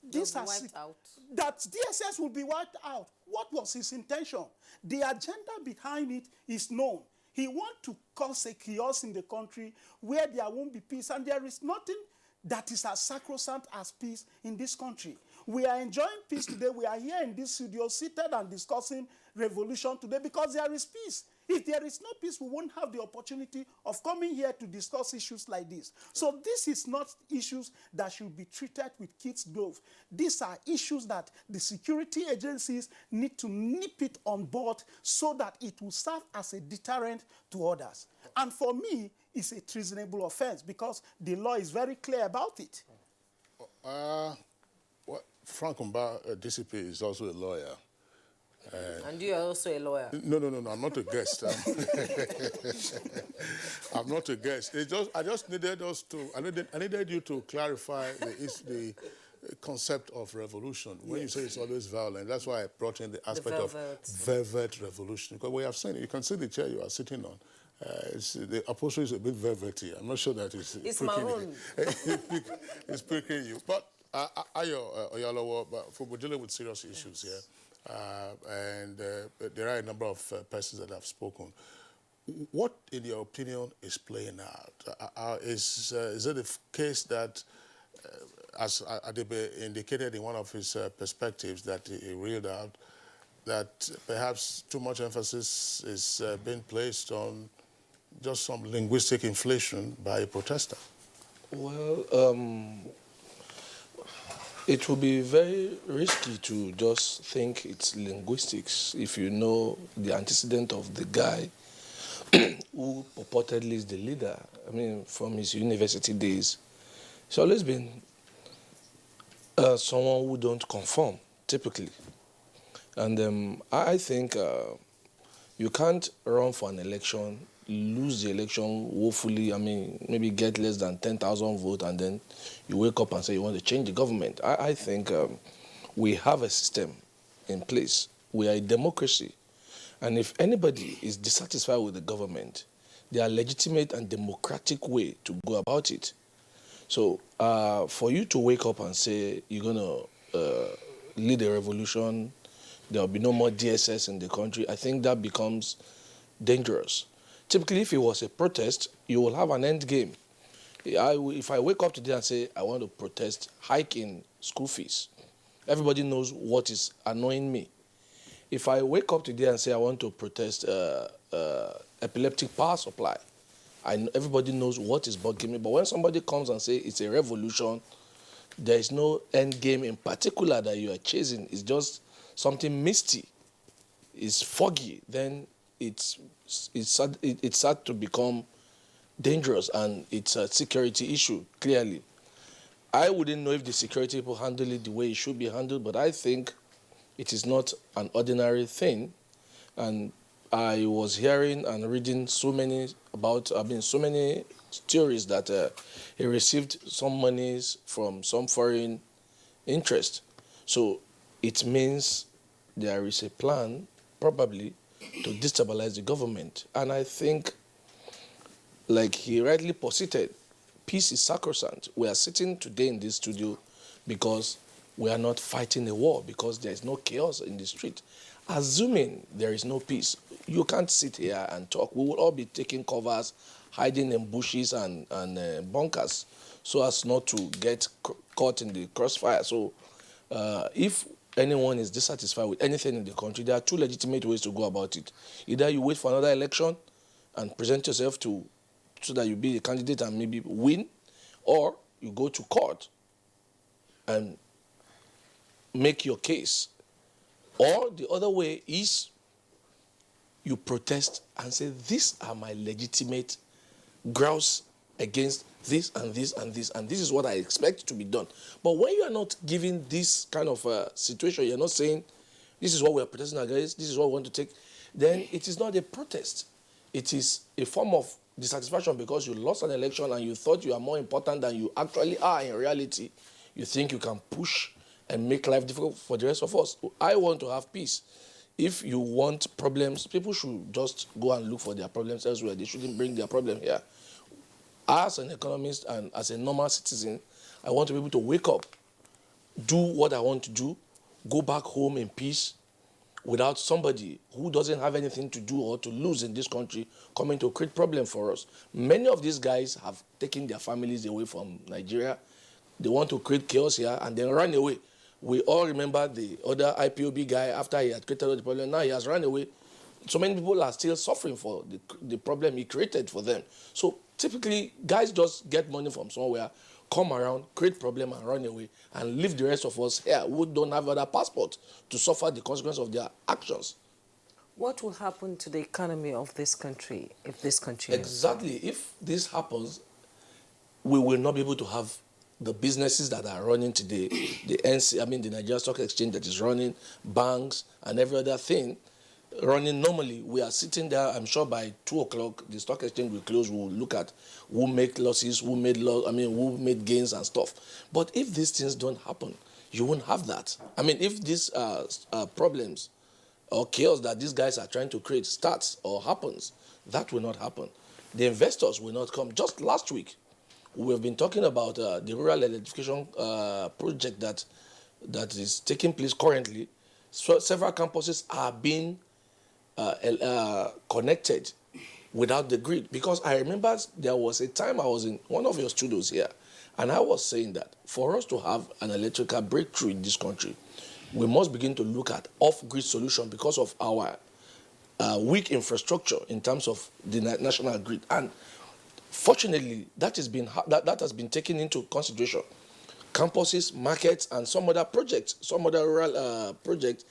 This has wiped out. That DSS will be wiped out. What was his intention? The agenda behind it is known. He wants to cause a chaos in the country where there won't be peace, and there is nothing that is as sacrosanct as peace in this country. We are enjoying peace today. We are here in this studio seated and discussing revolution today because there is peace. If there is no peace, we won't have the opportunity of coming here to discuss issues like this. So this is not issues that should be treated with kids' gloves. These are issues that the security agencies need to nip it on board so that it will serve as a deterrent to others. And for me, it's a treasonable offense because the law is very clear about it. Frank Umba, DCP, is also a lawyer. And you are also a lawyer. No, I'm not a guest. I'm not a guest. I just needed us to. I needed you to clarify the concept of revolution. When you say it's always violent, that's why I brought in the aspect of velvet revolution. Because we have seen it. You can see the chair you are sitting on. The upholstery is a bit velvety. I'm not sure that it's maroon. It's pricking you. But Ayo Oyalo, we're dealing with serious issues here. And there are a number of persons that have spoken. What, in your opinion, is playing out? Is it a case that, as Adebe indicated in one of his perspectives that he reeled out, that perhaps too much emphasis is being placed on just some linguistic inflation by a protester? Well, It will be very risky to just think it's linguistics if you know the antecedent of the guy who purportedly is the leader. I mean, from his university days, he's always been someone who don't conform, typically. And I think you can't run for an election, lose the election woefully, I mean, maybe get less than 10,000 votes, and then you wake up and say you want to change the government. I think we have a system in place. We are a democracy. And if anybody is dissatisfied with the government, there are legitimate and democratic way to go about it. So for you to wake up and say you're going to lead a revolution, there will be no more DSS in the country, I think that becomes dangerous. Typically, if it was a protest, you will have an end game. If I wake up today and say I want to protest hike in school fees, everybody knows what is annoying me. If I wake up today and say I want to protest epileptic power supply, everybody knows what is bugging me. But when somebody comes and says it's a revolution, there is no end game in particular that you are chasing. It's just something misty. It's foggy. Then it's sad to become dangerous, and it's a security issue, clearly. I wouldn't know if the security people handle it the way it should be handled, but I think it is not an ordinary thing. And I was hearing and reading so many stories that he received some monies from some foreign interest. So it means there is a plan, probably, to destabilize the government. And I think, like he rightly posited, peace is sacrosanct. We are sitting today in this studio because we are not fighting a war, because there is no chaos in the street. Assuming there is no peace, you can't sit here and talk. We will all be taking covers, hiding in bushes and bunkers, so as not to get caught in the crossfire. So if anyone is dissatisfied with anything in the country, there are two legitimate ways to go about it. Either you wait for another election and present yourself so that you be a candidate and maybe win, or you go to court and make your case. Or the other way is you protest and say, these are my legitimate grounds against this and this and this, and this is what I expect to be done. But when you are not giving this kind of situation, you're not saying, this is what we are protesting against, this is what we want to take, then it is not a protest. It is a form of dissatisfaction because you lost an election and you thought you are more important than you actually are in reality. You think you can push and make life difficult for the rest of us. I want to have peace. If you want problems, people should just go and look for their problems elsewhere. They shouldn't bring their problem here. As an economist and as a normal citizen, I want to be able to wake up, do what I want to do, go back home in peace without somebody who doesn't have anything to do or to lose in this country coming to create problem for us. Many of these guys have taken their families away from Nigeria. They want to create chaos here and then run away. We all remember the other IPOB guy after he had created the problem. Now he has run away. So many people are still suffering for the problem he created for them. So typically, guys just get money from somewhere, come around, create problem and run away, and leave the rest of us here who don't have other passports to suffer the consequence of their actions. What will happen to the economy of this country if this continues? Exactly. If this happens, we will not be able to have the businesses that are running today, the Nigerian Stock Exchange that is running, banks, and every other thing running normally. We are sitting there, I'm sure by 2 o'clock, the stock exchange will close. We'll look at who made losses, who made gains and stuff. But if these things don't happen, you won't have that. I mean, if these problems or chaos that these guys are trying to create starts or happens, that will not happen. The investors will not come. Just last week, we have been talking about the rural electrification project that is taking place currently. So several campuses are being connected without the grid. Because I remember there was a time I was in one of your studios here, and I was saying that for us to have an electrical breakthrough in this country, we must begin to look at off-grid solution because of our weak infrastructure in terms of the national grid. And fortunately, that has been taken into consideration. campuses, markets, and some other projects, some other rural projects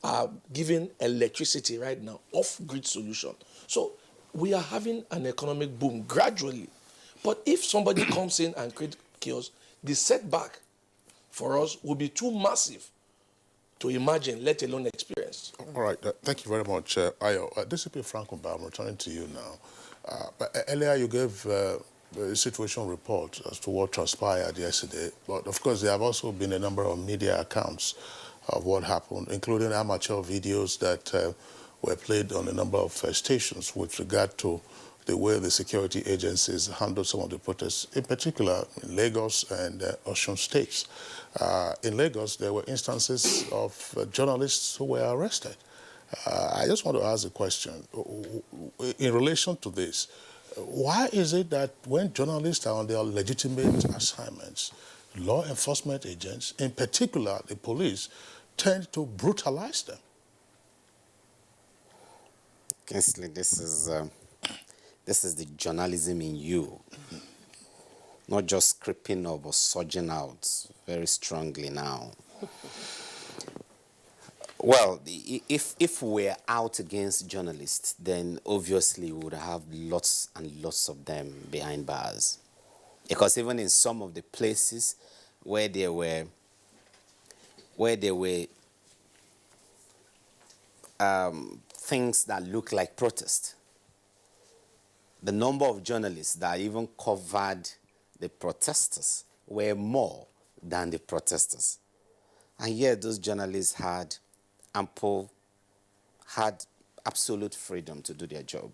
are giving electricity right now, off-grid solution. So we are having an economic boom gradually. But if somebody comes in and creates chaos, the setback for us will be too massive to imagine, let alone experience. All right, thank you very much, Ayo. DCP Franco, I'm returning to you now. But earlier you gave a situation report as to what transpired yesterday, but of course there have also been a number of media accounts of what happened, including amateur videos that were played on a number of stations with regard to the way the security agencies handled some of the protests, in particular in Lagos and Osun states. In Lagos, there were instances of journalists who were arrested. I just want to ask a question. In relation to this, why is it that when journalists are on their legitimate assignments, law enforcement agents, in particular the police, tend to brutalize them? Kingsley, this is the journalism in you. Not just creeping up or surging out very strongly now. Well, if we're out against journalists, then obviously we would have lots and lots of them behind bars. Because even in some of the places where there were things that look like protest, the number of journalists that even covered the protesters were more than the protesters. And yet those journalists had absolute freedom to do their job.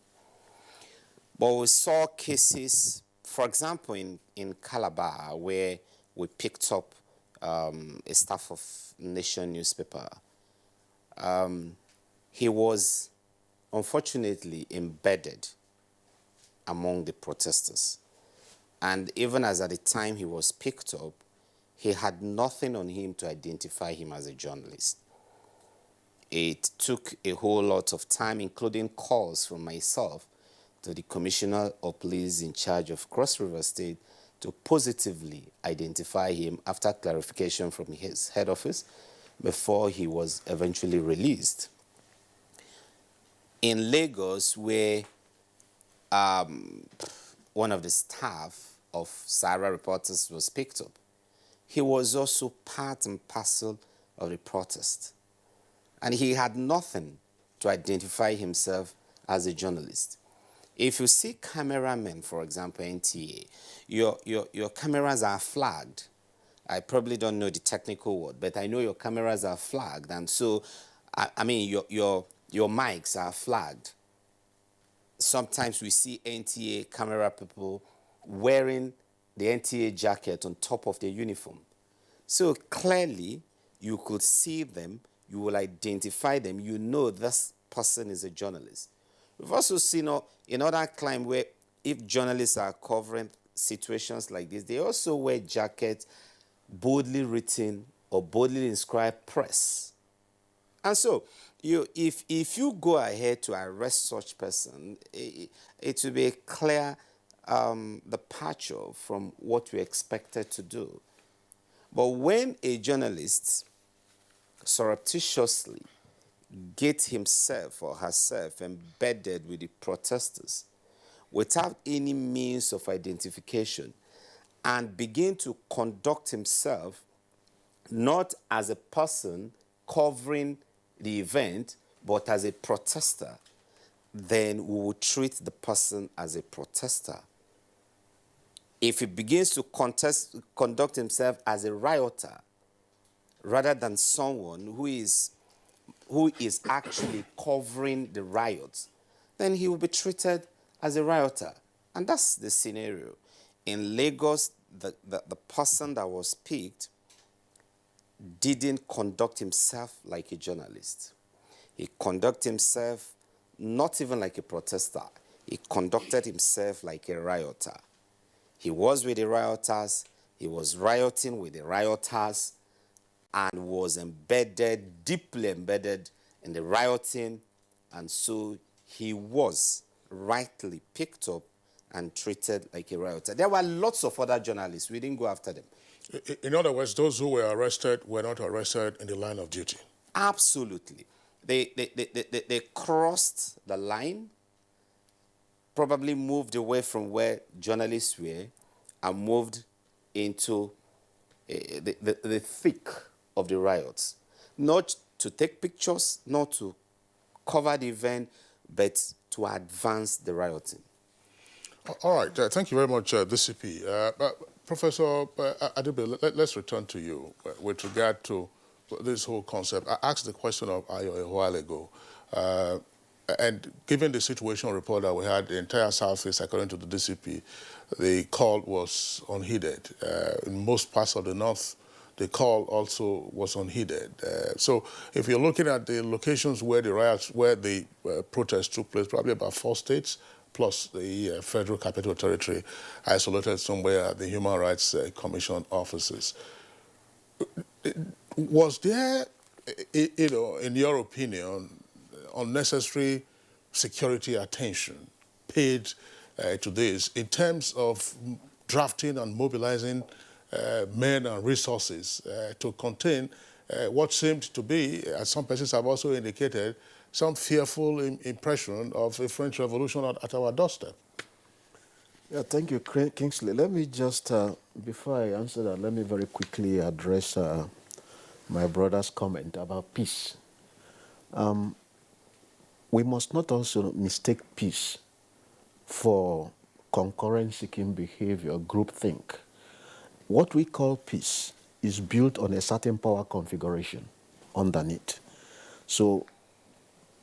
But we saw cases, for example, in Calabar, where we picked up a staff of Nation newspaper. He was unfortunately embedded among the protesters. And even as at the time he was picked up, he had nothing on him to identify him as a journalist. It took a whole lot of time, including calls from myself to the Commissioner of Police in charge of Cross River State to positively identify him after clarification from his head office before he was eventually released. In Lagos, where one of the staff of Sahara reporters was picked up, he was also part and parcel of the protest. And he had nothing to identify himself as a journalist. If you see cameramen, for example, NTA, your cameras are flagged. I probably don't know the technical word, but I know your cameras are flagged. And so, I mean, your mics are flagged. Sometimes we see NTA camera people wearing the NTA jacket on top of their uniform. So clearly, you could see them, you will identify them, you know this person is a journalist. We've also seen in other climes where if journalists are covering situations like this, they also wear jackets boldly written or boldly inscribed press. And so, if you go ahead to arrest such person, it will be a clear departure from what we expected to do. But when a journalist surreptitiously gets himself or herself embedded with the protesters without any means of identification and begin to conduct himself not as a person covering the event, but as a protester, then we will treat the person as a protester. If he begins to conduct himself as a rioter, rather than someone who is actually covering the riots, then he will be treated as a rioter. And that's the scenario. In Lagos, the person that was picked didn't conduct himself like a journalist. He conducted himself not even like a protester. He conducted himself like a rioter. He was with the rioters, he was rioting with the rioters, and was embedded, deeply embedded in the rioting, and so he was rightly picked up and treated like a rioter. There were lots of other journalists. We didn't go after them. In other words, those who were arrested were not arrested in the line of duty. Absolutely. They crossed the line, probably moved away from where journalists were, and moved into the thick of the riots. Not to take pictures, not to cover the event, but to advance the rioting. All right. Thank you very much, DCP. Professor Adibe, let's return to you with regard to this whole concept. I asked the question of Ayo a while ago. And given the situation report that we had, the entire Southeast, according to the DCP, the call was unheeded. In most parts of the North, the call also was unheeded. So if you're looking at the locations where the riots, where the protests took place, probably about 4 states, plus the Federal Capital Territory, isolated somewhere at the Human Rights Commission offices. Was there, in your opinion, unnecessary security attention paid to this in terms of drafting and mobilizing men and resources to contain what seemed to be, as some persons have also indicated, some fearful impression of a French Revolution at our doorstep? Yeah, thank you, Kingsley. Let me just, before I answer that, let me very quickly address my brother's comment about peace. We must not also mistake peace for concurrence-seeking behavior, groupthink. What we call peace is built on a certain power configuration underneath. So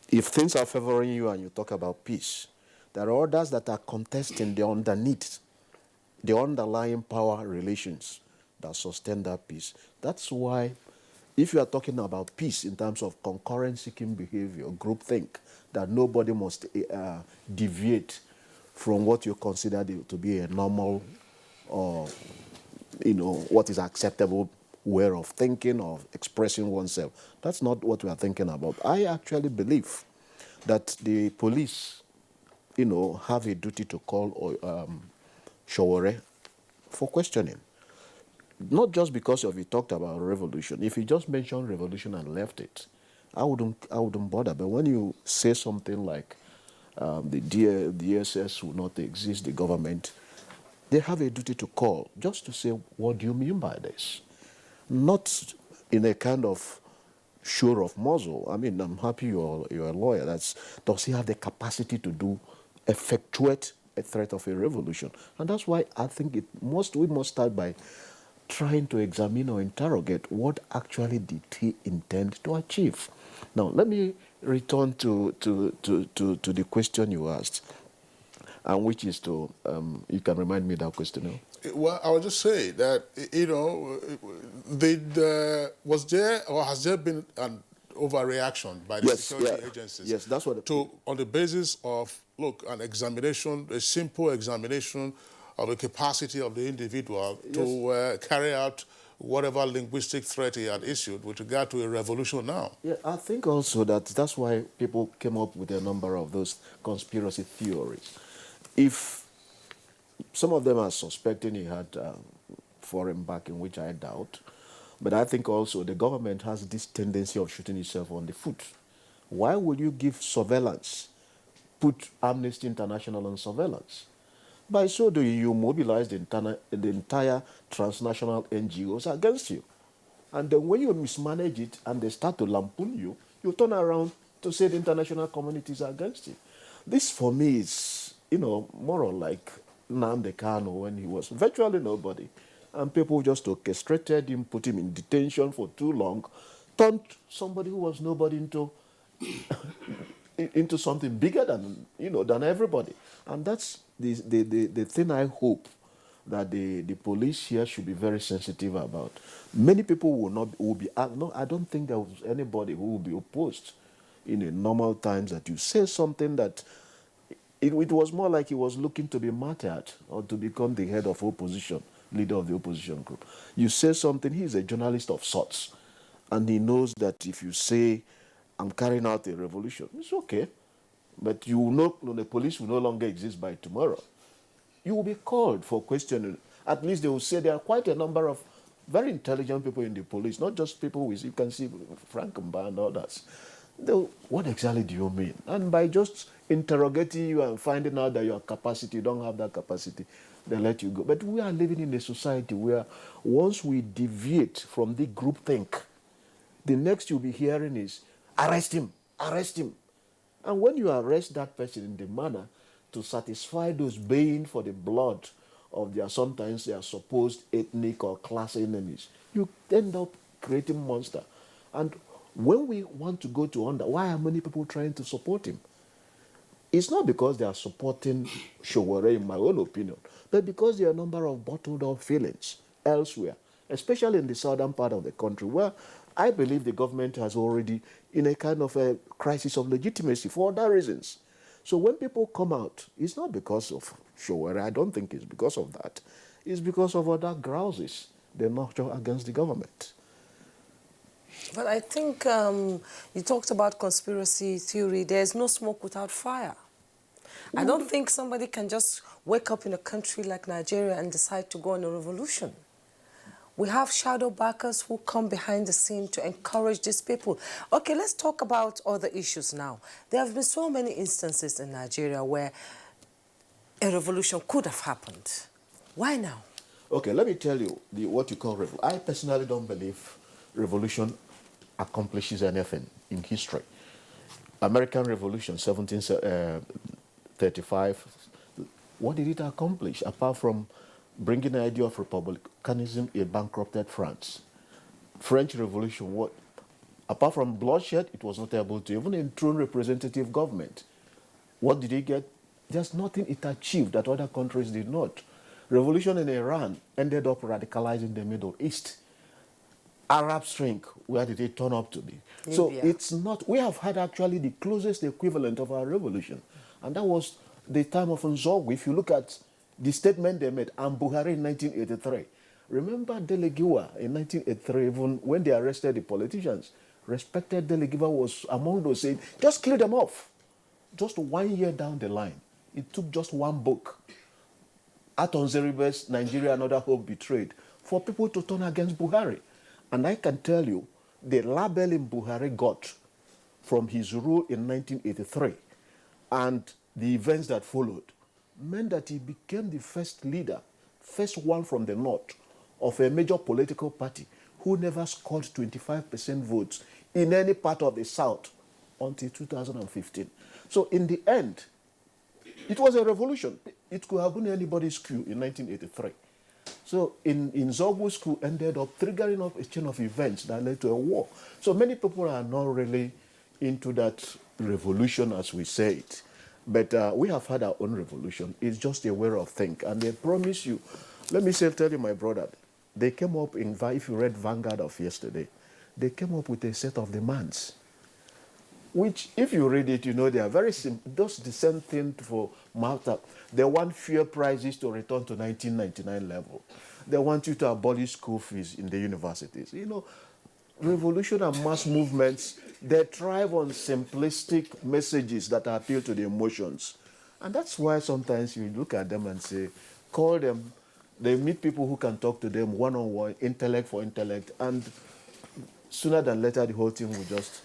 if things are favoring you and you talk about peace, there are others that are contesting the underneath, the underlying power relations that sustain that peace. That's why if you are talking about peace in terms of concurrence-seeking behavior, groupthink, that nobody must deviate from what you consider to be a normal or, what is acceptable way of thinking, of expressing oneself. That's not what we are thinking about. I actually believe that the police, have a duty to call Sowore for questioning. Not just because of he talked about revolution. If he just mentioned revolution and left it, I wouldn't bother. But when you say something like the DSS will not exist, the government, they have a duty to call just to say, what do you mean by this? Not in a kind of show of muzzle. I mean, I'm happy you're a lawyer. Does he have the capacity to effectuate a threat of a revolution? And that's why I think we must start by trying to examine or interrogate what actually did he intend to achieve. Now, let me return to the question you asked, and which is to, you can remind me that question now. Well, I would just say that, was there or has there been an overreaction by the security agencies? Yes, that's what. On the basis of, an examination, a simple examination of the capacity of the individual to carry out whatever linguistic threat he had issued with regard to a revolution now. Yeah, I think also that's why people came up with a number of those conspiracy theories. If some of them are suspecting he had foreign backing, which I doubt, but I think also the government has this tendency of shooting itself on the foot. Why would you give surveillance, put Amnesty International on surveillance? By so doing, you mobilize the entire transnational NGOs against you. And then when you mismanage it and they start to lampoon you, you turn around to say the international communities are against you. This, for me, is, more or like Nnamdi Kanu when he was virtually nobody. And people just orchestrated him, put him in detention for too long, turned somebody who was nobody into something bigger than everybody. And that's the thing I hope that the police here should be very sensitive about. Many people I don't think there was anybody who will be opposed in a normal times that you say something that it was more like he was looking to be martyred or to become the head of opposition, leader of the opposition group. You say something, he's a journalist of sorts, and he knows that if you say, I'm carrying out a revolution, it's okay. But the police will no longer exist by tomorrow. You will be called for questioning. At least they will say there are quite a number of very intelligent people in the police, not just people with, you can see Frank Mba and others. What exactly do you mean? And by just interrogating you and finding out that your capacity, you don't have that capacity, they let you go. But we are living in a society where once we deviate from the groupthink, the next you'll be hearing is, arrest him, arrest him. And when you arrest that person in the manner to satisfy those baying for the blood of their, sometimes their supposed ethnic or class enemies, you end up creating monster. And when we want to go to why are many people trying to support him? It's not because they are supporting Sowore, in my own opinion, but because there are a number of bottled up feelings elsewhere, especially in the southern part of the country, where I believe the government has already in a kind of a crisis of legitimacy for other reasons. So when people come out, it's not because of Sowore. I don't think it's because of that. It's because of other grouses they nurture against the government. But I think you talked about conspiracy theory. There's no smoke without fire. I don't think somebody can just wake up in a country like Nigeria and decide to go on a revolution. We have shadow backers who come behind the scene to encourage these people. Okay, let's talk about other issues now. There have been so many instances in Nigeria where a revolution could have happened. Why now? Okay, let me tell you what you call revolution. I personally don't believe revolution accomplishes anything in history. American Revolution, 1735, what did it accomplish apart from bringing the idea of republicanism in bankrupted France? French Revolution, what? Apart from bloodshed, it was not able to even enthrone representative government. What did it get? There's nothing it achieved that other countries did not. Revolution in Iran ended up radicalizing the Middle East. Arab Spring, where did it turn up to be? Libya. So it's not, we have had actually the closest equivalent of our revolution. And that was the time of Nzogwu. If you look at the statement they made, and Buhari in 1983. Remember Delegiwa in 1983, even when they arrested the politicians, respected Delegiwa was among those saying, just kill them off. Just 1 year down the line, it took just one book, Aton Zeribe's Nigeria, Another Hope Betrayed, for people to turn against Buhari. And I can tell you, the labeling Buhari got from his rule in 1983 and the events that followed meant that he became the first leader, first one from the north of a major political party who never scored 25% votes in any part of the south until 2015. So in the end, it was a revolution. It could have been anybody's coup in 1983. So in Nzogwu's coup ended up triggering up a chain of events that led to a war. So many people are not really into that revolution as we say it. But we have had our own revolution. It's just a way of thinking. And they promise you, let me tell you, my brother, they came up in, if you read Vanguard of yesterday, they came up with a set of demands, which, if you read it, you know they are very simple. Just the same thing for Malta. They want fuel prices to return to 1999 level. They want you to abolish school fees in the universities. You know, revolution and mass movements, they thrive on simplistic messages that appeal to the emotions. And that's why sometimes you look at them and say, call them, they meet people who can talk to them one-on-one, intellect for intellect, and sooner than later the whole thing will just...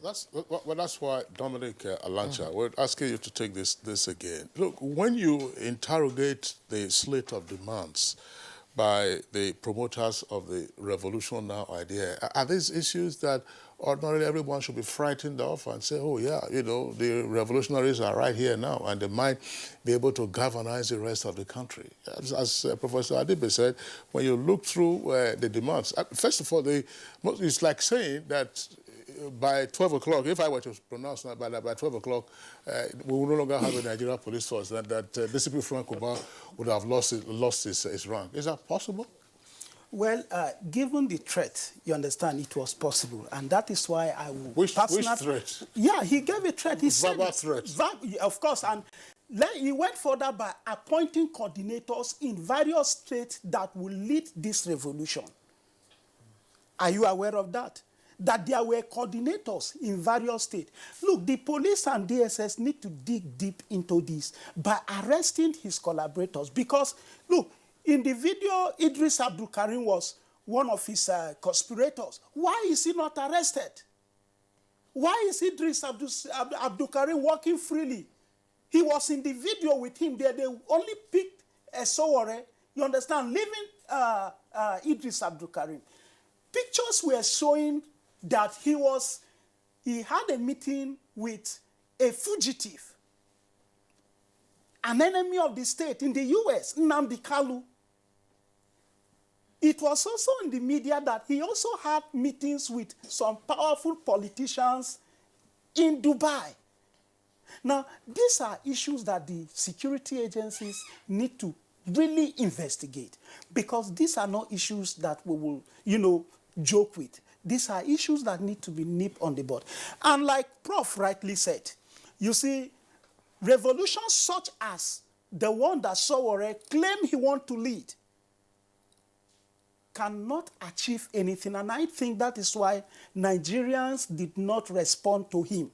That's why, Dominic Alancha, we're asking you to take this again. Look, when you interrogate the slate of demands by the promoters of the Revolution Now idea, are these issues that ordinarily everyone should be frightened of and say, oh yeah, you know, the revolutionaries are right here now and they might be able to galvanize the rest of the country? As Professor Adibe said, when you look through the demands, first of all, it's like saying that by 12 o'clock, if I were to pronounce that, by 12 o'clock, we will no longer have a Nigerian police force, that DCP Frank Kuba would have lost his rank. Is that possible? Well, given the threat, you understand, it was possible. And that is why I would... Which threat? Yeah, he gave a threat. He said verbal threat. Of course. And he went further by appointing coordinators in various states that will lead this revolution. Are you aware of that? That there were coordinators in various states. Look, the police and DSS need to dig deep into this by arresting his collaborators because, look, In the video, Idris Abdul Karim was one of his conspirators. Why is he not arrested? Why is Idris Abdul Karim walking freely? He was in the video with him there. They only picked Sowore, you understand, leaving Idris Abdul Karim. Pictures were showing that he had a meeting with a fugitive, an enemy of the state in the US, Nnamdi Kalu. It was also in the media that he also had meetings with some powerful politicians in Dubai. Now, these are issues that the security agencies need to really investigate, because these are not issues that we will, joke with. These are issues that need to be nipped on the bud. And like Prof rightly said, you see, revolutions such as the one that Sowore claimed he wants to lead cannot achieve anything. And I think that is why Nigerians did not respond to him.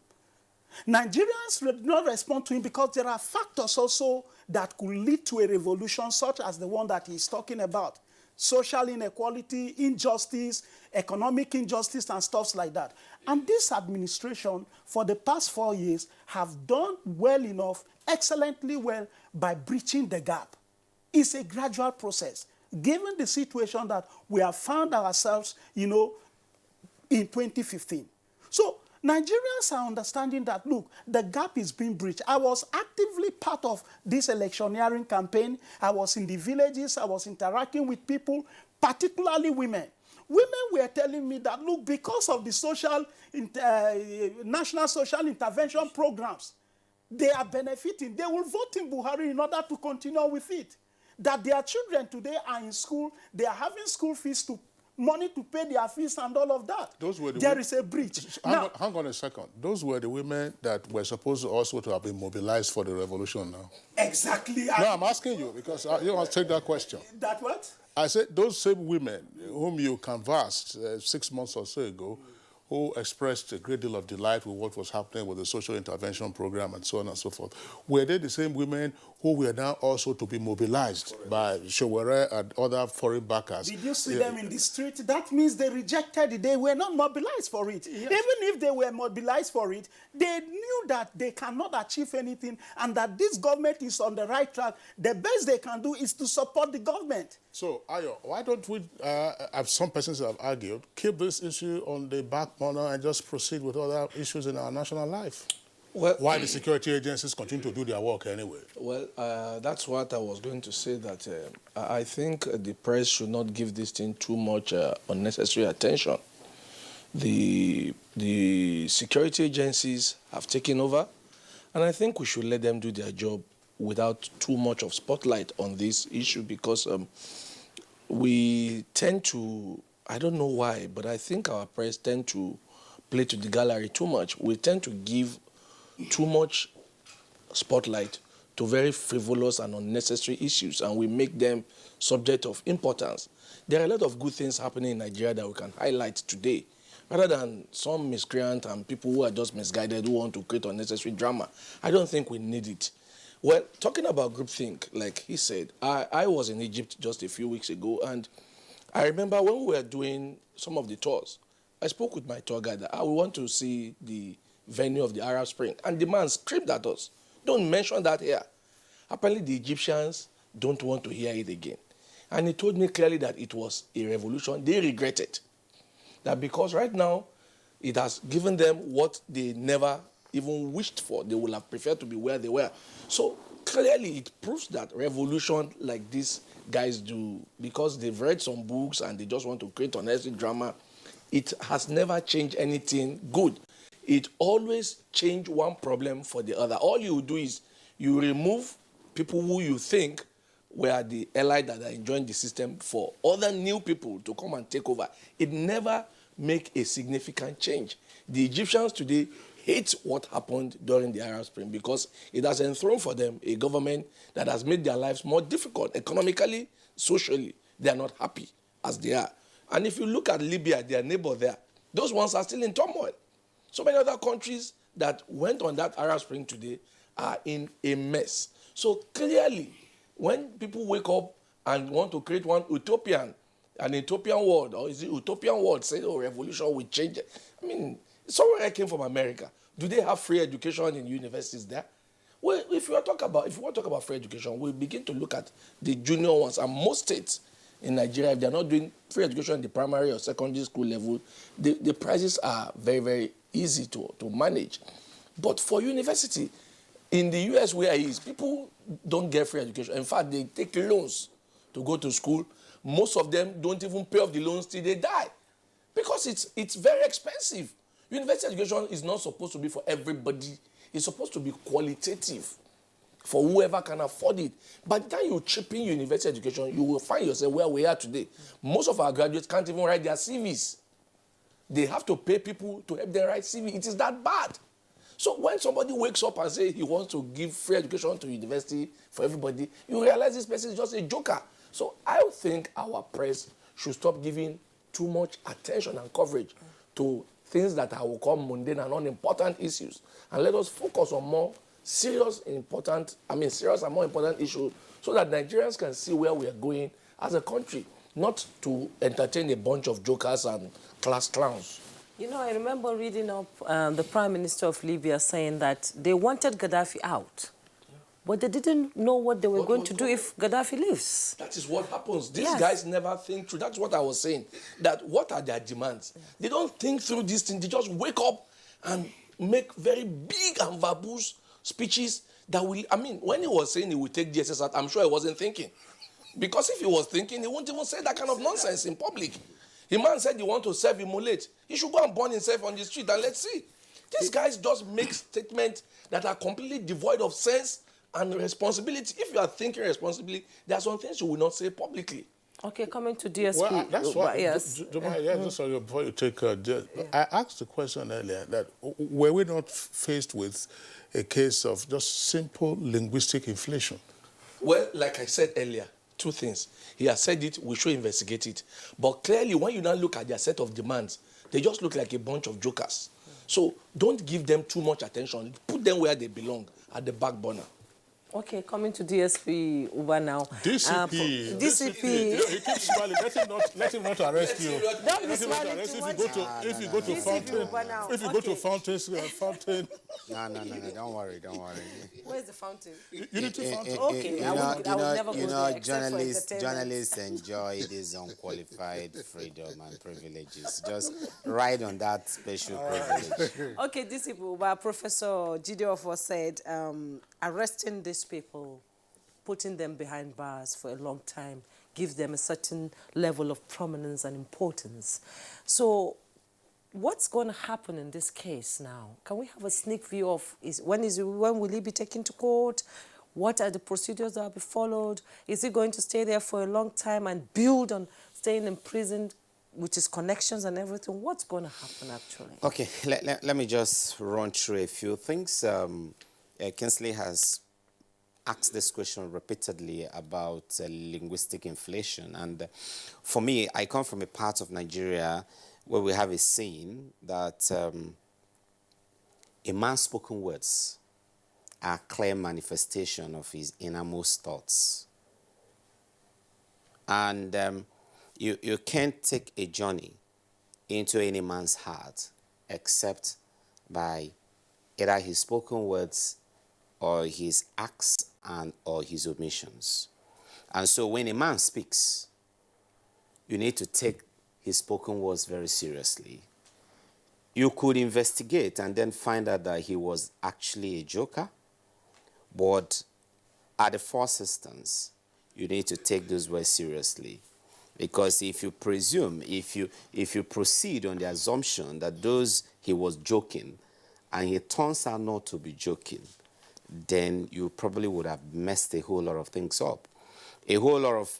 Nigerians did not respond to him because there are factors also that could lead to a revolution such as the one that he's talking about. Social inequality, injustice, economic injustice, and stuff like that. And this administration, for the past 4 years, have done well enough, excellently well, by breaching the gap. It's a gradual process. Given the situation that we have found ourselves, in 2015. So Nigerians are understanding that, look, the gap is being breached. I was actively part of this electioneering campaign. I was in the villages. I was interacting with people, particularly women. Women were telling me that, look, because of the national social intervention programs, they are benefiting. They will vote in Buhari in order to continue with it. That their children today are in school, they are having school fees, money to pay their fees and all of that. There is a breach. Hang on a second. Those were the women that were supposed also to have been mobilized for the revolution now. Exactly. No, I'm asking you because you must take that question. That what? I said those same women whom you canvassed 6 months or so ago, who expressed a great deal of delight with what was happening with the social intervention program and so on and so forth. Were they the same women who were now also to be mobilized by Sowore and other foreign backers? Did you see them in the street? That means they rejected it. They were not mobilized for it. Yes. Even if they were mobilized for it, they knew that they cannot achieve anything and that this government is on the right track. The best they can do is to support the government. So, Ayo, why don't we, as some persons have argued, keep this issue on the back burner and just proceed with other issues in our national life? Well, why the security agencies continue to do their work anyway? Well, that's what I was going to say, that I think the press should not give this thing too much unnecessary attention. The security agencies have taken over, and I think we should let them do their job without too much of spotlight on this issue, because we tend to, I don't know why, but I think our press tend to play to the gallery too much. We tend to give too much spotlight to very frivolous and unnecessary issues, and we make them subject of importance. There are a lot of good things happening in Nigeria that we can highlight today, rather than some miscreant and people who are just misguided who want to create unnecessary drama. I don't think we need it. Well, talking about groupthink, like he said, I was in Egypt just a few weeks ago, and I remember when we were doing some of the tours, I spoke with my tour guide that we want to see the venue of the Arab Spring, and the man screamed at us, "Don't mention that here." Apparently, the Egyptians don't want to hear it again. And he told me clearly that it was a revolution they regretted. That because right now, it has given them what they never even wished for. They would have preferred to be where they were. So clearly it proves that revolution like these guys do, because they've read some books and they just want to create unnecessary drama, it has never changed anything good. It always changes one problem for the other. All you do is you remove people who you think were the allies that are enjoying the system for other new people to come and take over. It never makes a significant change. The Egyptians today hate what happened during the Arab Spring because it has enthroned for them a government that has made their lives more difficult economically, socially. They are not happy as they are. And if you look at Libya, their neighbor there, those ones are still in turmoil. So many other countries that went on that Arab Spring today are in a mess. So clearly, when people wake up and want to create an utopian world, or is it utopian world, say, oh, revolution will change it. I mean, Sowore came from America. Do they have free education in universities there? Well, if you want to talk about free education, we begin to look at the junior ones, and most states in Nigeria, if they're not doing free education at the primary or secondary school level, the prices are very, very easy to manage. But for university, in the US where it is, people don't get free education. In fact, they take loans to go to school. Most of them don't even pay off the loans till they die, because it's very expensive. University education is not supposed to be for everybody. It's supposed to be qualitative for whoever can afford it. By the time you chip in university education, you will find yourself where we are today. Most of our graduates can't even write their CVs. They have to pay people to help them write CV. It is that bad. So when somebody wakes up and says he wants to give free education to university for everybody, you realize this person is just a joker. So I think our press should stop giving too much attention and coverage to things that I will call mundane and unimportant issues, and let us focus on more serious and more important issues, so that Nigerians can see where we are going as a country, not to entertain a bunch of jokers and class clowns. You know, I remember reading up the Prime Minister of Libya saying that they wanted Gaddafi out, but they didn't know what they were going to do if Gaddafi leaves. That is what happens. These guys never think through. That's what I was saying. That what are their demands? They don't think through these things. They just wake up and make very big and verbose speeches that will... I mean, when he was saying he would take DSS out, I'm sure he wasn't thinking. Because if he was thinking, he wouldn't even say that kind of nonsense in public. The man said he want to self-immolate. He should go and burn himself on the street, and let's see. These guys just make statements that are completely devoid of sense and responsibility. If you are thinking responsibly, there are some things you will not say publicly. Okay, coming to DSP. Well, that's why, yes. Just sorry, before you take I asked the question earlier that were we not faced with a case of just simple linguistic inflation? Well, like I said earlier, two things. He has said it, we should investigate it. But clearly, when you now look at their set of demands, they just look like a bunch of jokers. So don't give them too much attention. Put them where they belong, at the back burner. Okay, coming to DSP Uba now. DCP. DCP. You know, he keeps smiling. Let him not arrest you. Don't be smiling too much. If you go to Fountain, Fountain. No, don't worry. Where's the fountain? Unity Fountain. Okay, I would never go there except for journalists enjoy this unqualified freedom and privileges. Just ride on that special privilege. Okay, DCP Uba, Professor Jideofor said arresting these people, putting them behind bars for a long time, gives them a certain level of prominence and importance. So what's going to happen in this case now? Can we have a sneak view of when will he be taken to court? What are the procedures that will be followed? Is he going to stay there for a long time and build on staying in prison, which is connections and everything? What's going to happen actually? Okay, let me just run through a few things. Kinsley has asked this question repeatedly about linguistic inflation. And for me, I come from a part of Nigeria where we have a saying that a man's spoken words are a clear manifestation of his innermost thoughts. And you can't take a journey into any man's heart except by either his spoken words or his acts or his omissions. And so when a man speaks, you need to take his spoken words very seriously. You could investigate and then find out that he was actually a joker, but at the first instance, you need to take those words seriously. Because if you presume, if you proceed on the assumption that he was joking, and he turns out not to be joking, then you probably would have messed a whole lot of things up. A whole lot of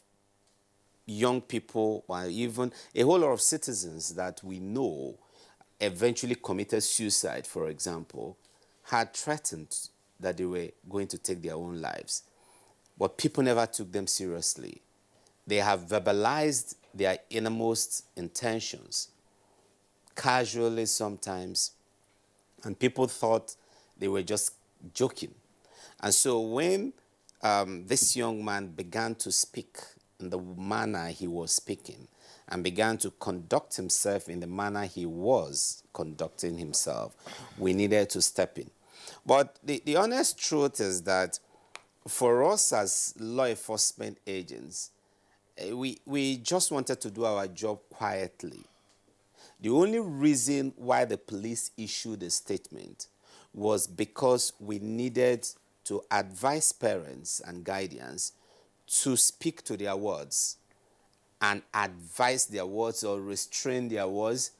young people, or even a whole lot of citizens that we know eventually committed suicide, for example, had threatened that they were going to take their own lives. But people never took them seriously. They have verbalized their innermost intentions, casually sometimes, and people thought they were just joking. And so when this young man began to speak in the manner he was speaking and began to conduct himself in the manner he was conducting himself, we needed to step in. But the honest truth is that for us as law enforcement agents, we just wanted to do our job quietly. The only reason why the police issued a statement was because we needed to advise parents and guardians to speak to their words and advise their words or restrain their words,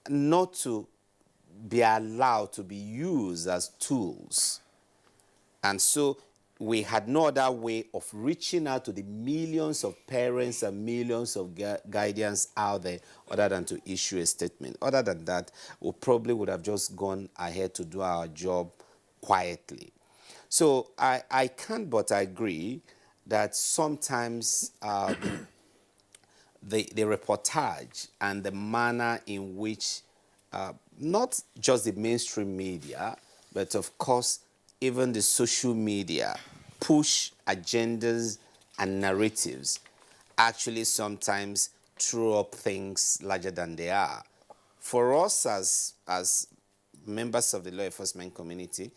not to be allowed to be used as tools. And so we had no other way of reaching out to the millions of parents and millions of guardians out there other than to issue a statement. Other than that, we probably would have just gone ahead to do our job quietly. So I can't but agree that sometimes the reportage and the manner in which not just the mainstream media, but of course even the social media push agendas and narratives actually sometimes throw up things larger than they are. For us as members of the law enforcement community,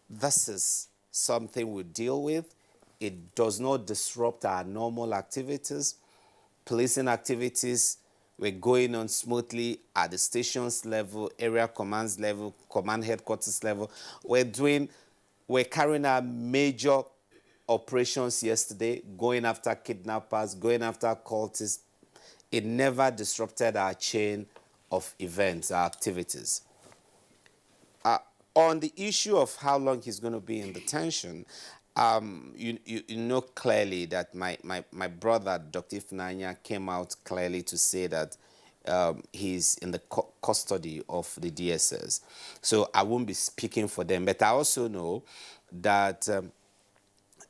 this is something we deal with. It does not disrupt our normal activities. Policing activities were going on smoothly at the stations level, area commands level, command headquarters level. We're carrying out major operations yesterday, going after kidnappers, going after cultists. It never disrupted our chain of events, our activities. On the issue of how long he's going to be in detention, you know clearly that my brother, Dr. Ifnanya, came out clearly to say that he's in the custody of the DSS. So I won't be speaking for them, but I also know that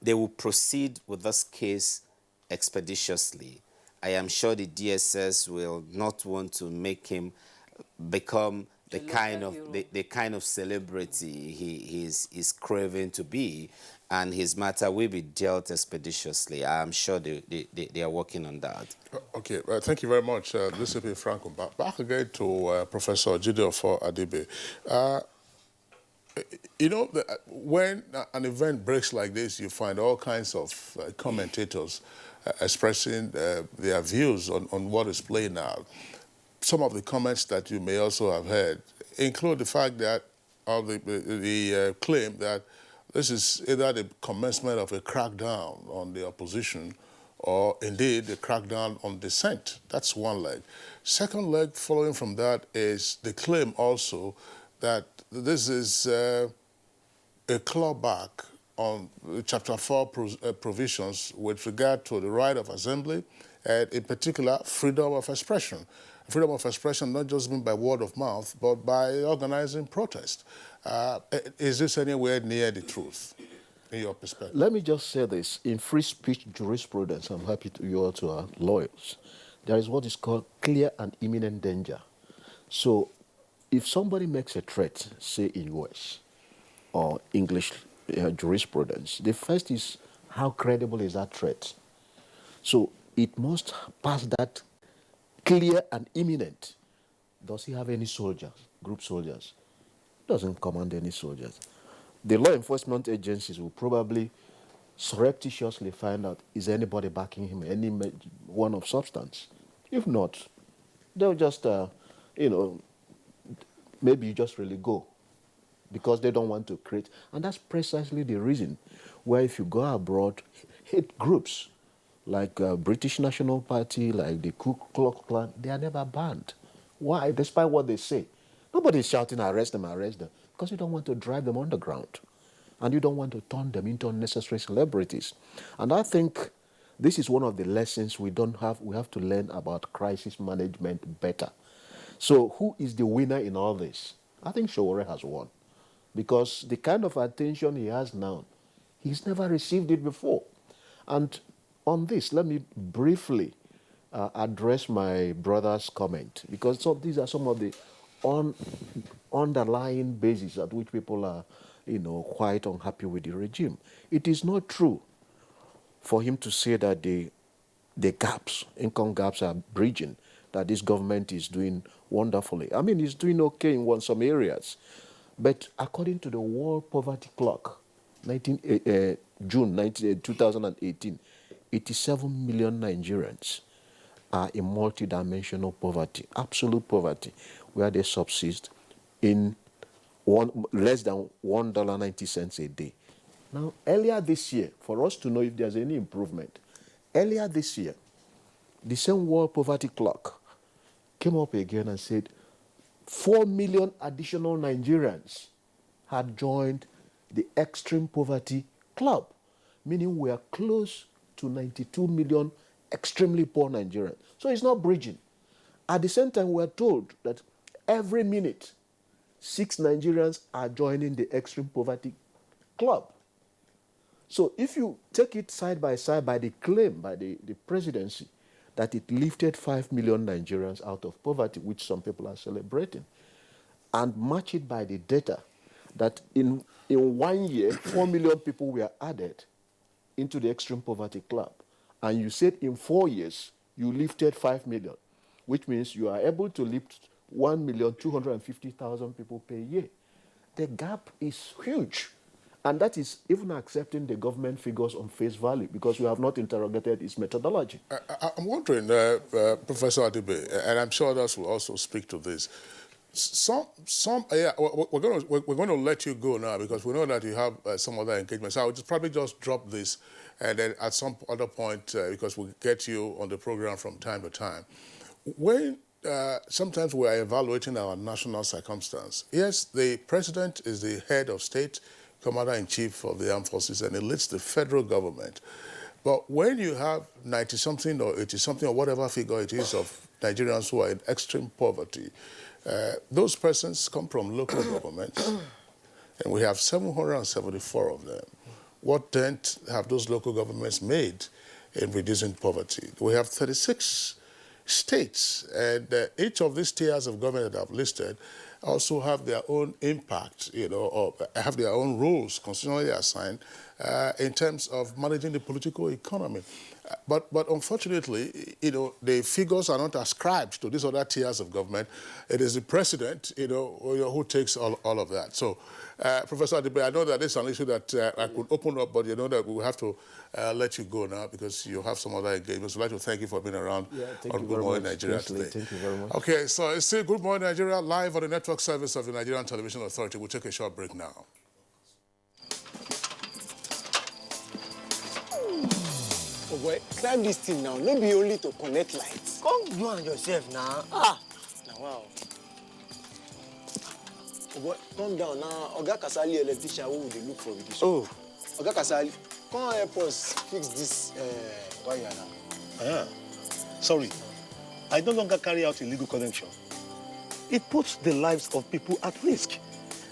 they will proceed with this case expeditiously. I am sure the DSS will not want to make him become the kind of celebrity he's craving to be, and his matter will be dealt expeditiously. I'm sure they are working on that. Okay, thank you very much, DCP Franco. Back again to Professor Jideofor Adibe. You know, when an event breaks like this, you find all kinds of commentators expressing their views on what is playing out. Some of the comments that you may also have heard include the fact that, or the claim that this is either the commencement of a crackdown on the opposition or indeed the crackdown on dissent. That's one leg. Second leg following from that is the claim also that this is a clawback on Chapter 4 provisions with regard to the right of assembly and in particular freedom of expression. Freedom of expression not just mean by word of mouth, but by organizing protest. Is this anywhere near the truth, in your perspective? Let me just say this. In free speech jurisprudence, I'm happy you all to are lawyers, there is what is called clear and imminent danger. So if somebody makes a threat, say in US or English jurisprudence, the first is how credible is that threat? So it must pass that clear and imminent. Does he have any soldiers, group soldiers? Doesn't command any soldiers. The law enforcement agencies will probably surreptitiously find out, is anybody backing him, any one of substance? If not, they'll just, maybe you just really go because they don't want to create. And that's precisely the reason why if you go abroad, hate groups like British National Party, like the Ku Klux Klan, they are never banned. Why? Despite what they say. Nobody's shouting, arrest them, because you don't want to drive them underground. And you don't want to turn them into unnecessary celebrities. And I think this is one of the lessons we have to learn about crisis management better. So who is the winner in all this? I think Sowore has won. Because the kind of attention he has now, he's never received it before. And on this, let me briefly address my brother's comment, because these are some of the underlying bases at which people are, quite unhappy with the regime. It is not true for him to say that the gaps, income gaps are bridging, that this government is doing wonderfully. I mean, it's doing okay in some areas. But according to the World Poverty Clock, June 2018, 87 million Nigerians are in multidimensional poverty, absolute poverty, where they subsist in less than $1.90 a day. Now, earlier this year, for us to know if there's any improvement, earlier this year, the same World Poverty Clock came up again and said 4 million additional Nigerians had joined the extreme poverty club, meaning we are close to 92 million extremely poor Nigerians. So it's not bridging. At the same time, we are told that every minute, 6 Nigerians are joining the extreme poverty club. So if you take it side by side by the claim by the presidency that it lifted 5 million Nigerians out of poverty, which some people are celebrating, and match it by the data that in 1 year, 4 million people were added into the extreme poverty club. And you said in 4 years, you lifted 5 million, which means you are able to lift 1,250,000 people per year. The gap is huge. And that is even accepting the government figures on face value, because we have not interrogated its methodology. I'm wondering, Professor Adibe, and I'm sure others will also speak to this. We're going to let you go now because we know that you have some other engagements. So I'll probably just drop this, and then at some other point, because we'll get you on the program from time to time. When sometimes we are evaluating our national circumstance, yes, the president is the head of state, commander-in-chief of the armed forces, and he leads the federal government. But when you have 90-something or 80-something or whatever figure it is of Nigerians who are in extreme poverty, those persons come from local governments, and we have 774 of them. What dent have those local governments made in reducing poverty? We have 36 states, and each of these tiers of government that I've listed also have their own impact, or have their own rules constitutionally assigned in terms of managing the political economy. But unfortunately, the figures are not ascribed to these other tiers of government. It is the president, who takes all of that. So, Professor Adibe, I know that this is an issue that I could open up, but you know that we will have to let you go now because you have some other engagements. I'd like to thank you for being around on Good Morning Nigeria today. Thank you very much. Okay, so it's still Good Morning Nigeria live on the network service of the Nigerian Television Authority. We'll take a short break now. Oh boy, climb this thing now. No be only to connect lights. Come you and yourself now. Now wow. Oh boy, come down now. Oga Kasali electrician who will look for with this. Oh, Oga Kasali, come help us fix this wire now. Sorry, I no longer carry out illegal connection. It puts the lives of people at risk